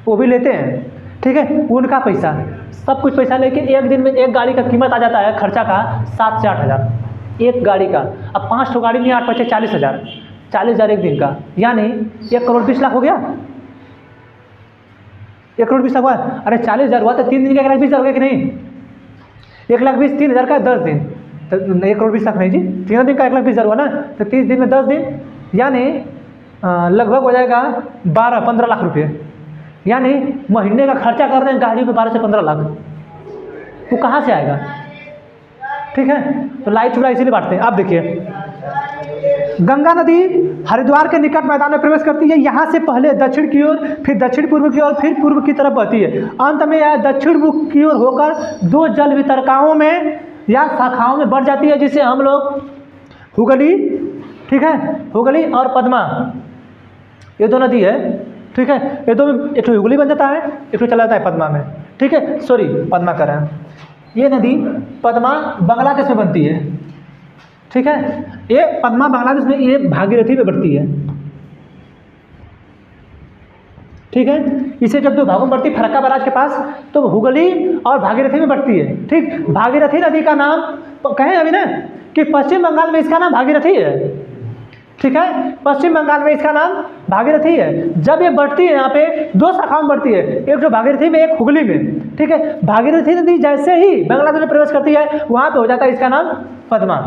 वो भी लेते हैं, ठीक है। उनका पैसा, सब कुछ पैसा लेके एक दिन में एक गाड़ी का कीमत आ जाता है खर्चा का 7 से 8 हज़ार एक गाड़ी का। अब 5 ठो गाड़ी में 8 बचे 40,000, 40,000 एक दिन का, यानी 1 करोड़ 20 लाख हो गया। 1 करोड़ 20 लाख हुआ, अरे 40,000 हुआ तो 3 दिन का 1,20,000 हो गया कि नहीं? 1,20,000 3,000 का 10 दिन, तो 1 करोड़ 20 लाख नहीं जी, 3 दिन का 1,20,000 हुआ ना, तो 30 दिन में 10 दिन, यानी लगभग हो जाएगा 12-15 लाख रुपये। यानी महीने का खर्चा कर रहे हैं गाड़ी पे 12 से 15 लाख, वो कहाँ से आएगा? ठीक है, तो लाई चूड़ा इसीलिए बांटते हैं। अब देखिए, गंगा नदी हरिद्वार के निकट मैदान में प्रवेश करती है, यहाँ से पहले दक्षिण की ओर, फिर दक्षिण पूर्व की ओर, फिर पूर्व की तरफ बहती है। अंत में यह दक्षिण मुख की ओर होकर 2 जल वितरकाओं में या शाखाओं में बढ़ जाती है, जिसे हम लोग हुगली, ठीक है, हुगली और पद्मा, ये 2 नदी है, ठीक है। ये 2 में एक तो हुगली बन जाता है, एक तो चला जाता है पद्मा में, ठीक है। सॉरी, पद्मा कर रहे हैं, ये नदी पद्मा बांग्लादेश में बनती है, ठीक है। ये पद्मा बांग्लादेश में, ये भागीरथी में बढ़ती है, ठीक है। इसे जब 2 भागों में बढ़ती, फरक्का बैराज के पास, तो हुगली और भागीरथी में बढ़ती है, ठीक। भागीरथी नदी का नाम कहें अभी ना कि पश्चिम बंगाल में इसका नाम भागीरथी है, ठीक है। पश्चिम बंगाल में इसका नाम भागीरथी है। जब ये बढ़ती है, यहाँ पे 2 शाखाओं में बढ़ती है, एक जो भागीरथी में, एक हुगली में, ठीक है। भागीरथी नदी जैसे ही बांग्लादेश में प्रवेश करती है, वहाँ पे हो जाता है इसका नाम पद्मा,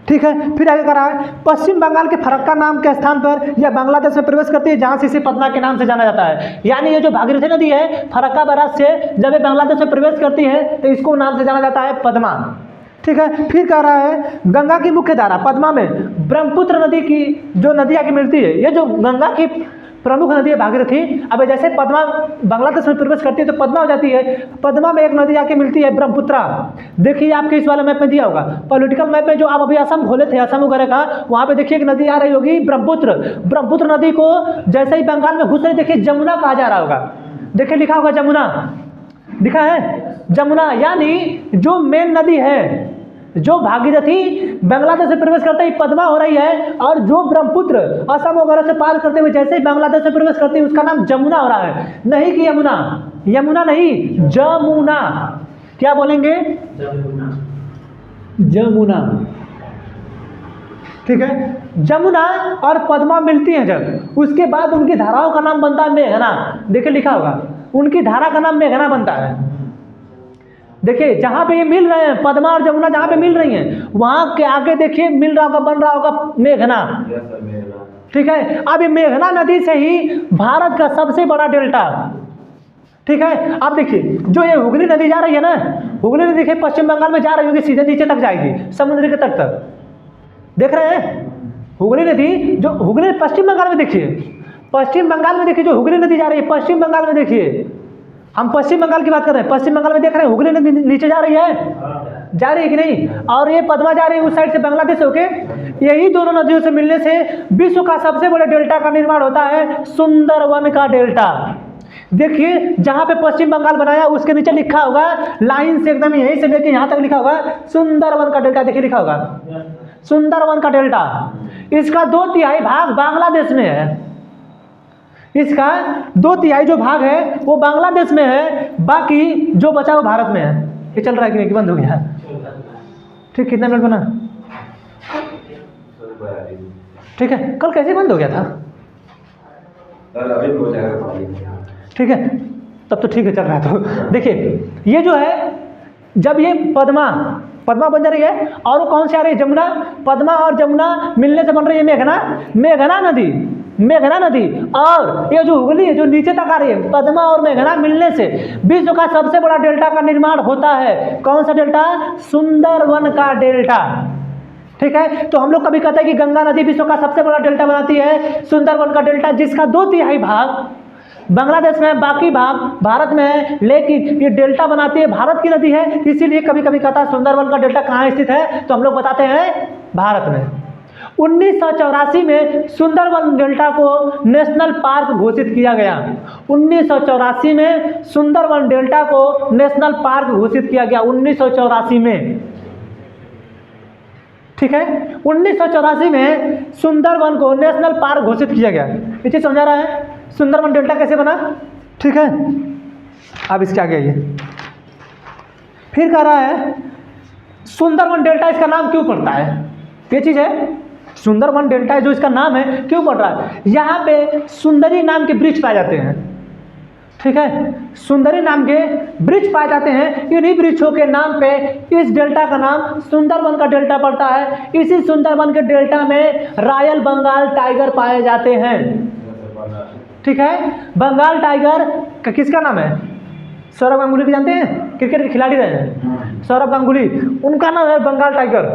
ठीक है। फिर आगे करा है पश्चिम बंगाल के फरक्का नाम के स्थान पर यह बांग्लादेश में प्रवेश करती है, जहाँ से इसे पद्मा के नाम से जाना जाता है। यानी ये जो भागीरथी नदी है फरक्का बैराज से जब ये बांग्लादेश में प्रवेश करती है तो इसको नाम से जाना जाता है पद्मा। ठीक है। फिर कह रहा है गंगा की मुख्य धारा पद्मा में ब्रह्मपुत्र नदी की जो नदी आके मिलती है, ये जो गंगा की प्रमुख नदी है भागीरथी, अब जैसे पद्मा बांग्लादेश में प्रवेश करती है तो पद्मा हो जाती है। पद्मा में एक नदी आके मिलती है ब्रह्मपुत्रा। देखिए आपके इस वाले मैप में दिया होगा, पॉलिटिकल मैप में जो आप अभी असम खोले थे असम वगैरह का, वहाँ पे देखिए एक नदी आ रही होगी ब्रह्मपुत्र। ब्रह्मपुत्र नदी को जैसे ही बंगाल में घुस रही देखिए जमुना कहा जा रहा होगा, देखिए लिखा होगा जमुना, दिखा है जमुना। यानी जो मेन नदी है जो भागीरथी बांग्लादेश से प्रवेश करते ही पद्मा हो रही है, और जो ब्रह्मपुत्र असम वगैरह से पार करते हुए जैसे ही बांग्लादेश से प्रवेश करती है उसका नाम जमुना हो रहा है, नहीं कि यमुना। यमुना नहीं, जमुना। क्या बोलेंगे? जमुना। ठीक है। जमुना और पद्मा मिलती हैं जब, उसके बाद उनकी धाराओं का नाम बनता है मेघना। देखिए लिखा होगा उनकी धारा का नाम मेघना बनता है। देखिए जहाँ पे ये मिल रहे हैं पद्मा और जमुना जहाँ पे मिल रही हैं वहाँ के आगे देखिए मिल रहा होगा, बन रहा होगा मेघना। ठीक है। अब ये मेघना नदी से ही भारत का सबसे बड़ा डेल्टा, ठीक है। आप देखिए जो ये हुगली नदी जा रही है ना, हुगली नदी देखिए पश्चिम बंगाल में जा रही होगी, सीधे नीचे तक जाएगी समुद्र के तट तक, देख रहे हैं हुगली नदी। जो हुगली पश्चिम बंगाल में देखिए, पश्चिम बंगाल में देखिए जो हुगली नदी जा रही है पश्चिम बंगाल में, देखिए हम पश्चिम बंगाल की बात कर रहे हैं, पश्चिम बंगाल में देख रहे हैं हुगली नदी नीचे जा रही है, जा रही है कि नहीं, और ये पद्मा जा रही है उस साइड से बांग्लादेश होके। यही दोनों नदियों से मिलने से विश्व का सबसे बड़े डेल्टा का निर्माण होता है, सुंदरवन का डेल्टा। देखिए जहाँ पे पश्चिम बंगाल बनाया उसके नीचे लिखा होगा लाइन से एकदम यहीं से लेके यहाँ तक लिखा होगा सुंदरवन का डेल्टा। देखिए लिखा होगा सुंदरवन का डेल्टा। इसका 2/3 भाग बांग्लादेश में है, इसका 2/3 जो भाग है वो बांग्लादेश में है, बाकी जो बचा वो भारत में है। ये चल रहा है कि नहीं कि बंद हो गया? ठीक, कितना मिनट बना? ठीक है। कल कैसे बंद हो गया था? ठीक है तब तो ठीक है, चल रहा है। तो देखिए ये जो है जब ये पद्मा बन जा रही है, और वो कौन सी आ रही है? जमुना। पद्मा और जमुना मिलने से बन रही है मेघना नदी। और ये जो हुगली है जो नीचे तक आ रही है, पद्मा और मेघना मिलने से विश्व का सबसे बड़ा डेल्टा का निर्माण होता है। कौन सा डेल्टा? सुंदरवन का डेल्टा। ठीक है। तो हम लोग कभी कहते हैं कि गंगा नदी विश्व का सबसे बड़ा डेल्टा बनाती है, सुंदरवन का डेल्टा, जिसका 2/3 भाग बांग्लादेश में, बाकी भाग भारत में है। लेकिन ये डेल्टा बनाती है, भारत की नदी है, इसीलिए कभी कभी कहता है सुंदरवन का डेल्टा कहाँ स्थित है, तो हम लोग बताते हैं भारत में। 1984 में सुंदरवन डेल्टा को नेशनल पार्क घोषित किया गया। 1984 में सुंदरवन डेल्टा को नेशनल पार्क घोषित किया गया, 1984 में। ठीक है। 1984 में सुंदरवन को नेशनल पार्क घोषित किया गया। ये चीज समझा रहा है सुंदरवन डेल्टा कैसे बना? ठीक है। अब इसके आगे आइए। फिर कह रहा है सुंदरवन डेल्टा इसका नाम क्यों पड़ता है? ये चीज है सुंदरवन डेल्टा जो इसका नाम है क्यों पड़ रहा है? यहाँ पे सुंदरी नाम के वृक्ष पाए जाते हैं। ठीक है। सुंदरी नाम के वृक्ष पाए जाते हैं। इन्हीं वृक्षों के नाम पे इस डेल्टा का नाम सुंदरवन का डेल्टा पड़ता है। इसी सुंदरवन के डेल्टा में रॉयल बंगाल टाइगर पाए जाते हैं। ठीक है। बंगाल टाइगर का किसका नाम है? सौरभ गांगुली को जानते हैं, क्रिकेट के खिलाड़ी रहे हैं सौरभ गांगुली, उनका नाम है बंगाल टाइगर।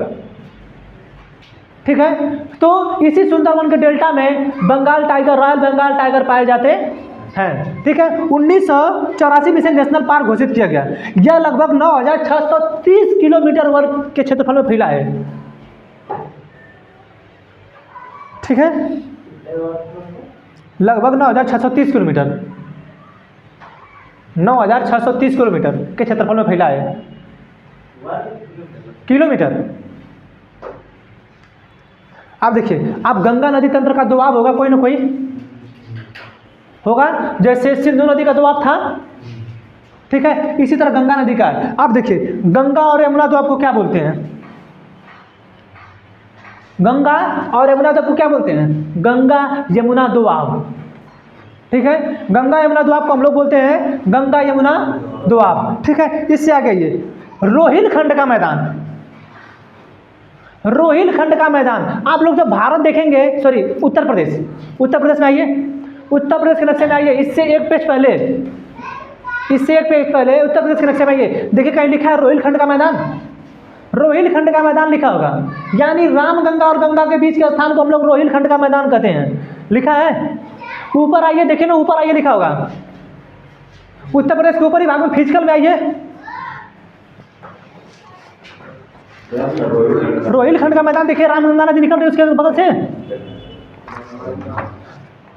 ठीक है। तो इसी सुंदरवन के डेल्टा में Bengal tiger, royal Bengal tiger पाए जाते हैं। ठीक है। 1984 में इसे नेशनल पार्क घोषित किया गया। यह लगभग 9630 किलोमीटर वर्ग के क्षेत्रफल में फैला है। ठीक है। लगभग 9630 किलोमीटर, 9630 किलोमीटर के क्षेत्रफल में फैला है। किलोमीटर। आप देखिए, आप गंगा नदी तंत्र का दोआब होगा कोई ना कोई होगा, जैसे सिंधु नदी का दोआब था। ठीक है। इसी तरह गंगा नदी का है। आप देखिए गंगा और यमुना दोआब को क्या बोलते हैं? गंगा और यमुना दोआब को क्या बोलते हैं? गंगा यमुना दोआब। ठीक है। गंगा यमुना दोआब को हम लोग बोलते हैं गंगा यमुना दोआब। ठीक है। इससे आगे ये रोहिलखंड का मैदान, रोहिलखंड का मैदान। आप लोग जब भारत देखेंगे, सॉरी उत्तर प्रदेश में आइए, उत्तर प्रदेश के नक्शे में आइए, इससे एक पेज पहले उत्तर प्रदेश के नक्शे में आइए, देखिए कहीं लिखा है रोहिलखंड का मैदान, रोहिलखंड का मैदान लिखा होगा, यानी रामगंगा और गंगा के बीच के स्थान को हम लोग रोहिलखंड का मैदान कहते हैं, लिखा है। ऊपर आइए, देखिए ना ऊपर आइए लिखा होगा, उत्तर प्रदेश के ऊपर ही भाग में फिजिकल में आइए, रोहिलखंड का मैदान देखिए, रामगंगा नदी निकल रही है उसके बगल से,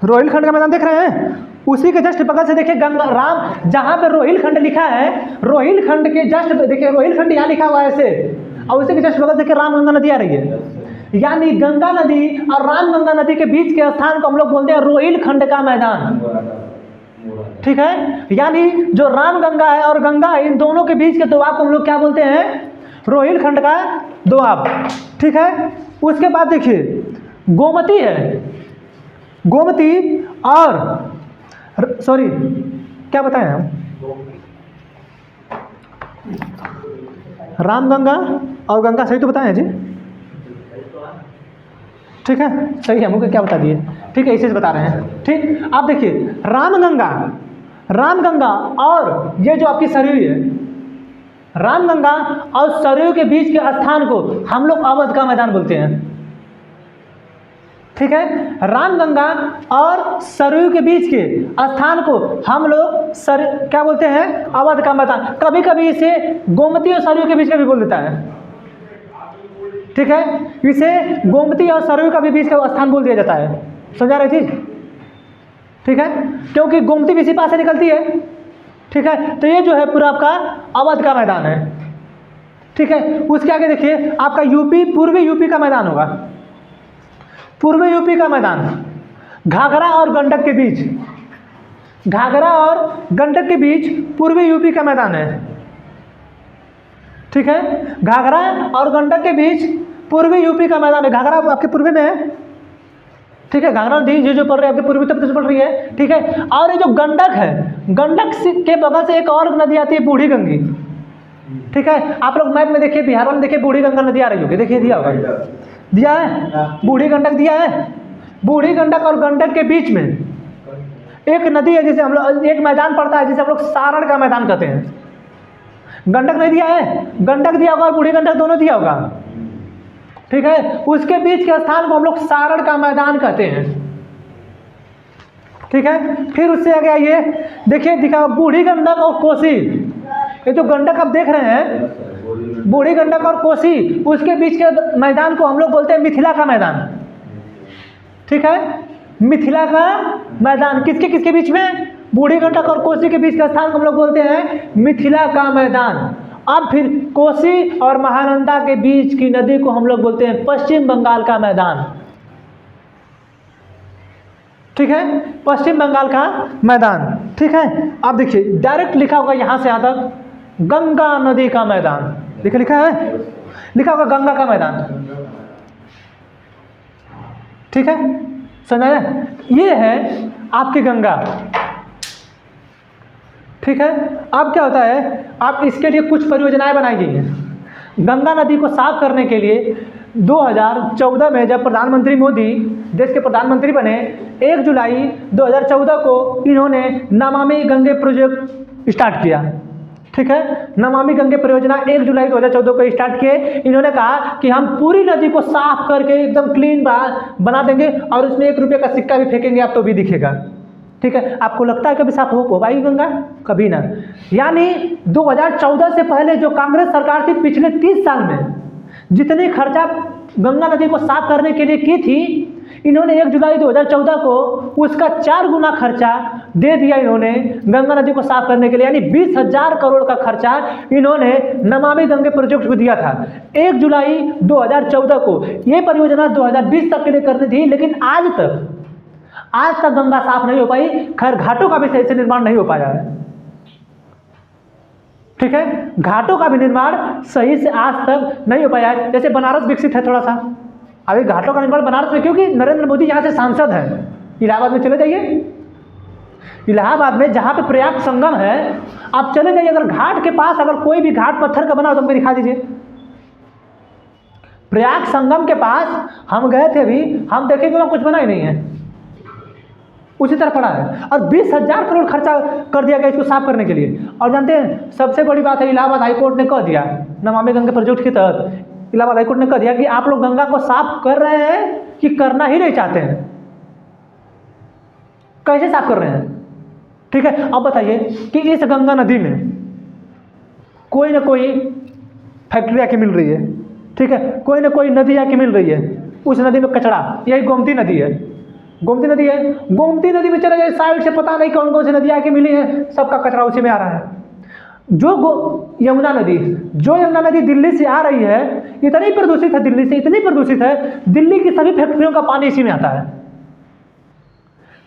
रोहिलखंड का मैदान देख रहे हैं, उसी के जस्ट बगल से देखिए गंगा राम, जहाँ पे रोहिलखंड लिखा है, रोहिलखंड के जस्ट देखिए रोहिलखंड यहाँ लिखा हुआ है ऐसे, और उसी के जस्ट बगल देखिए रामगंगा नदी आ रही है, यानी गंगा नदी और रामगंगा नदी के बीच के स्थान को हम लोग बोलते हैं रोहिलखंड का मैदान, ठीक है। यानी जो रामगंगा है और गंगा है, इन दोनों के बीच के दोआब को हम लोग क्या बोलते हैं, रोहिलखंड का दोआब, ठीक है। उसके बाद देखिए गोमती है, गोमती और सॉरी क्या बताएं हम, रामगंगा और गंगा, सही तो बताएं जी, ठीक है, सही है, मुझे क्या बता दिए, ठीक है, इसे से बता रहे हैं, ठीक। आप देखिए रामगंगा और ये जो आपकी सरयू है, रामगंगा और सरयू के बीच के स्थान को हम लोग अवध का मैदान बोलते हैं, ठीक है। रामगंगा और सरयू के बीच के स्थान को हम लोग क्या बोलते हैं, अवध का मैदान। कभी कभी इसे गोमती और सरयू के बीच का भी बोल देता है, ठीक है, इसे गोमती और सरयू का भी बीच का स्थान बोल दिया जाता है, समझा रहे चीज, ठीक है, क्योंकि गोमती भी इसी पास से निकलती है, ठीक है। तो ये जो है पूरा आपका अवध का मैदान है, ठीक है। उसके आगे देखिए आपका यूपी, पूर्वी यूपी का मैदान होगा, पूर्वी यूपी का मैदान, घाघरा और गंडक के बीच, घाघरा और गंडक के बीच पूर्वी यूपी का मैदान है, ठीक है। घाघरा और गंडक के बीच पूर्वी यूपी का मैदान है, घाघरा आपके पूर्वी में है, ठीक है, घाघरा नदी ये जो पड़ रही है आपके पूर्वी उत्तर प्रदेश पड़ रही है, ठीक है। और ये जो गंडक है, गंडक के बगल से एक और नदी आती है बूढ़ी गंगी, ठीक है। आप लोग मैप में देखिए, बिहार में देखिए बूढ़ी गंगा नदी आ रही होगी, देखिए दिया होगा, दिया है, बूढ़ी गंडक दिया है। बूढ़ी गंडक और गंडक के बीच में एक नदी है जिसे हम लोग, एक मैदान पड़ता है जिसे हम लोग सारण का मैदान कहते हैं। गंडक नहीं दिया है, गंडक दिया होगा और बूढ़ी गंडक दोनों दिया होगा, ठीक है। उसके बीच के स्थान को हम लोग सारण का मैदान कहते हैं, ठीक है। फिर उससे आगे आइए, देखिए दिखा बूढ़ी गंडक और कोसी, ये जो गंडक आप देख रहे हैं, बूढ़ी गंडक और कोसी, उसके बीच के मैदान को हम लोग बोलते हैं मिथिला का मैदान, ठीक है। मिथिला का मैदान किसके किसके बीच में, बूढ़ी गंडक और कोसी के बीच का स्थान को हम लोग बोलते हैं मिथिला का मैदान। अब फिर कोसी और महानंदा के बीच की नदी को हम लोग बोलते हैं पश्चिम बंगाल का मैदान, ठीक है, पश्चिम बंगाल का मैदान, ठीक है। अब देखिए डायरेक्ट लिखा होगा यहाँ से यहाँ तक गंगा नदी का मैदान, लिखा है, लिखा होगा गंगा का मैदान, ठीक है, समझाया। ये है आपकी गंगा, ठीक है। अब क्या होता है, आप इसके लिए कुछ परियोजनाएं बनाई गई हैं। गंगा नदी को साफ करने के लिए 2014 में जब प्रधानमंत्री मोदी देश के प्रधानमंत्री बने, 1 जुलाई 2014 को इन्होंने नमामि गंगे प्रोजेक्ट स्टार्ट किया, ठीक है। नमामि गंगे परियोजना 1 जुलाई 2014 को स्टार्ट किए। इन्होंने कहा कि हम पूरी नदी को साफ करके एकदम क्लीन बना देंगे और उसमें 1 रुपये का सिक्का भी फेंकेंगे आप तो भी दिखेगा, ठीक है। आपको लगता है कभी साफ हो पाएगी गंगा, कभी ना। यानी 2014 से पहले जो कांग्रेस सरकार थी, पिछले 30 साल में जितनी खर्चा गंगा नदी को साफ करने के लिए की थी, इन्होंने 1 जुलाई 2014 को उसका 4 गुना खर्चा दे दिया इन्होंने गंगा नदी को साफ करने के लिए, यानी 20,000 करोड़ का खर्चा इन्होंने नमामि गंगे प्रोजेक्ट को दिया था 1 जुलाई 2014 को। ये परियोजना 2020 तक के लिए करनी थी, लेकिन आज तक गंगा साफ नहीं हो पाई। खैर घाटों का भी सही से निर्माण नहीं हो पाया है, ठीक है, घाटों का भी निर्माण सही से आज तक नहीं हो पाया है। जैसे बनारस विकसित है थोड़ा सा, अभी घाटों का निर्माण बनारस में, क्योंकि नरेंद्र मोदी यहाँ से सांसद हैं। इलाहाबाद में चले जाइए, इलाहाबाद में जहाँ पे प्रयाग संगम है आप चले जाइए, अगर घाट के पास अगर कोई भी घाट पत्थर का बना हो तो हमको दिखा दीजिए। प्रयाग संगम के पास हम गए थे अभी, हम देखेंगे वहाँ कुछ बना ही नहीं है, उसी तरह पड़ा है। और 20,000 करोड़ खर्चा कर दिया गया इसको साफ करने के लिए। और जानते हैं सबसे बड़ी बात है, इलाहाबाद हाईकोर्ट ने कह दिया नमामि गंगे प्रोजेक्ट के तहत, इलाहाबाद हाईकोर्ट ने कह दिया कि आप लोग गंगा को साफ कर रहे हैं कि करना ही नहीं चाहते हैं, कैसे साफ कर रहे हैं? ठीक है, अब बताइए कि इस गंगा नदी में कोई ना कोई फैक्ट्री आके मिल रही है, ठीक है, कोई ना कोई नदी आके मिल रही है, उस नदी में कचरा, यही गोमती नदी है, गोमती नदी है, गोमती नदी में चला जाए साइड से पता नहीं कौन कौन सी नदी आके मिली है, सबका कचरा उसी में आ रहा है। जो यमुना नदी दिल्ली से आ रही है, इतनी प्रदूषित है, दिल्ली से इतनी प्रदूषित है, दिल्ली की सभी फैक्ट्रियों का पानी इसी में आता है,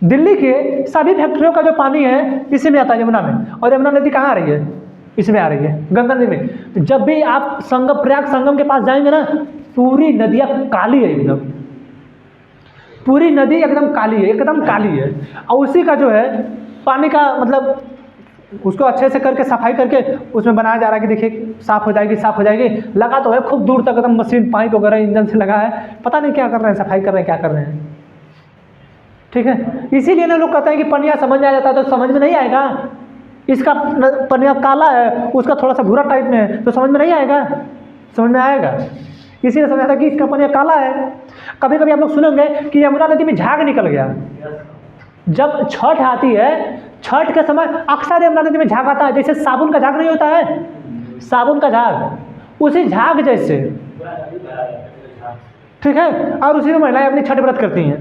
दिल्ली के सभी फैक्ट्रियों का जो पानी है इसी में आता है यमुना में। और यमुना नदी कहाँ आ रही है? इसमें आ रही है, गंगा नदी में। जब भी आप प्रयाग संगम के पास जाएंगे ना, पूरी नदियाँ काली है एकदम, पूरी नदी एकदम काली है, एकदम काली है। और उसी का जो है पानी का मतलब उसको अच्छे से करके सफाई करके उसमें बनाया जा रहा है कि देखिए साफ़ हो जाएगी, साफ़ हो जाएगी। लगा तो है खूब दूर तक एकदम मशीन, पाइप वगैरह इंजन से लगा है, पता नहीं क्या कर रहे हैं, सफाई कर रहे हैं, क्या कर रहे हैं, ठीक है। इसीलिए ना लोग कहते हैं कि पनिया समझ में आ जाता है, तो समझ में नहीं आएगा। इसका पनिया काला है, उसका थोड़ा सा भूरा टाइप में है, तो समझ में नहीं आएगा, समझ में आएगा। इसीलिए समझ आता कि इसका पनिया काला है। कभी कभी आप लोग सुनेंगे कि यमुना नदी में झाग निकल गया। जब छठ आती है, छठ के समय अक्सर यमुना नदी में झाग आता है, जैसे साबुन का झाग नहीं होता है, साबुन का झाग, उसी झाग जैसे, ठीक है। और उसी में महिलाएं अपनी छठ व्रत करती हैं,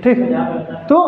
ठीक। तो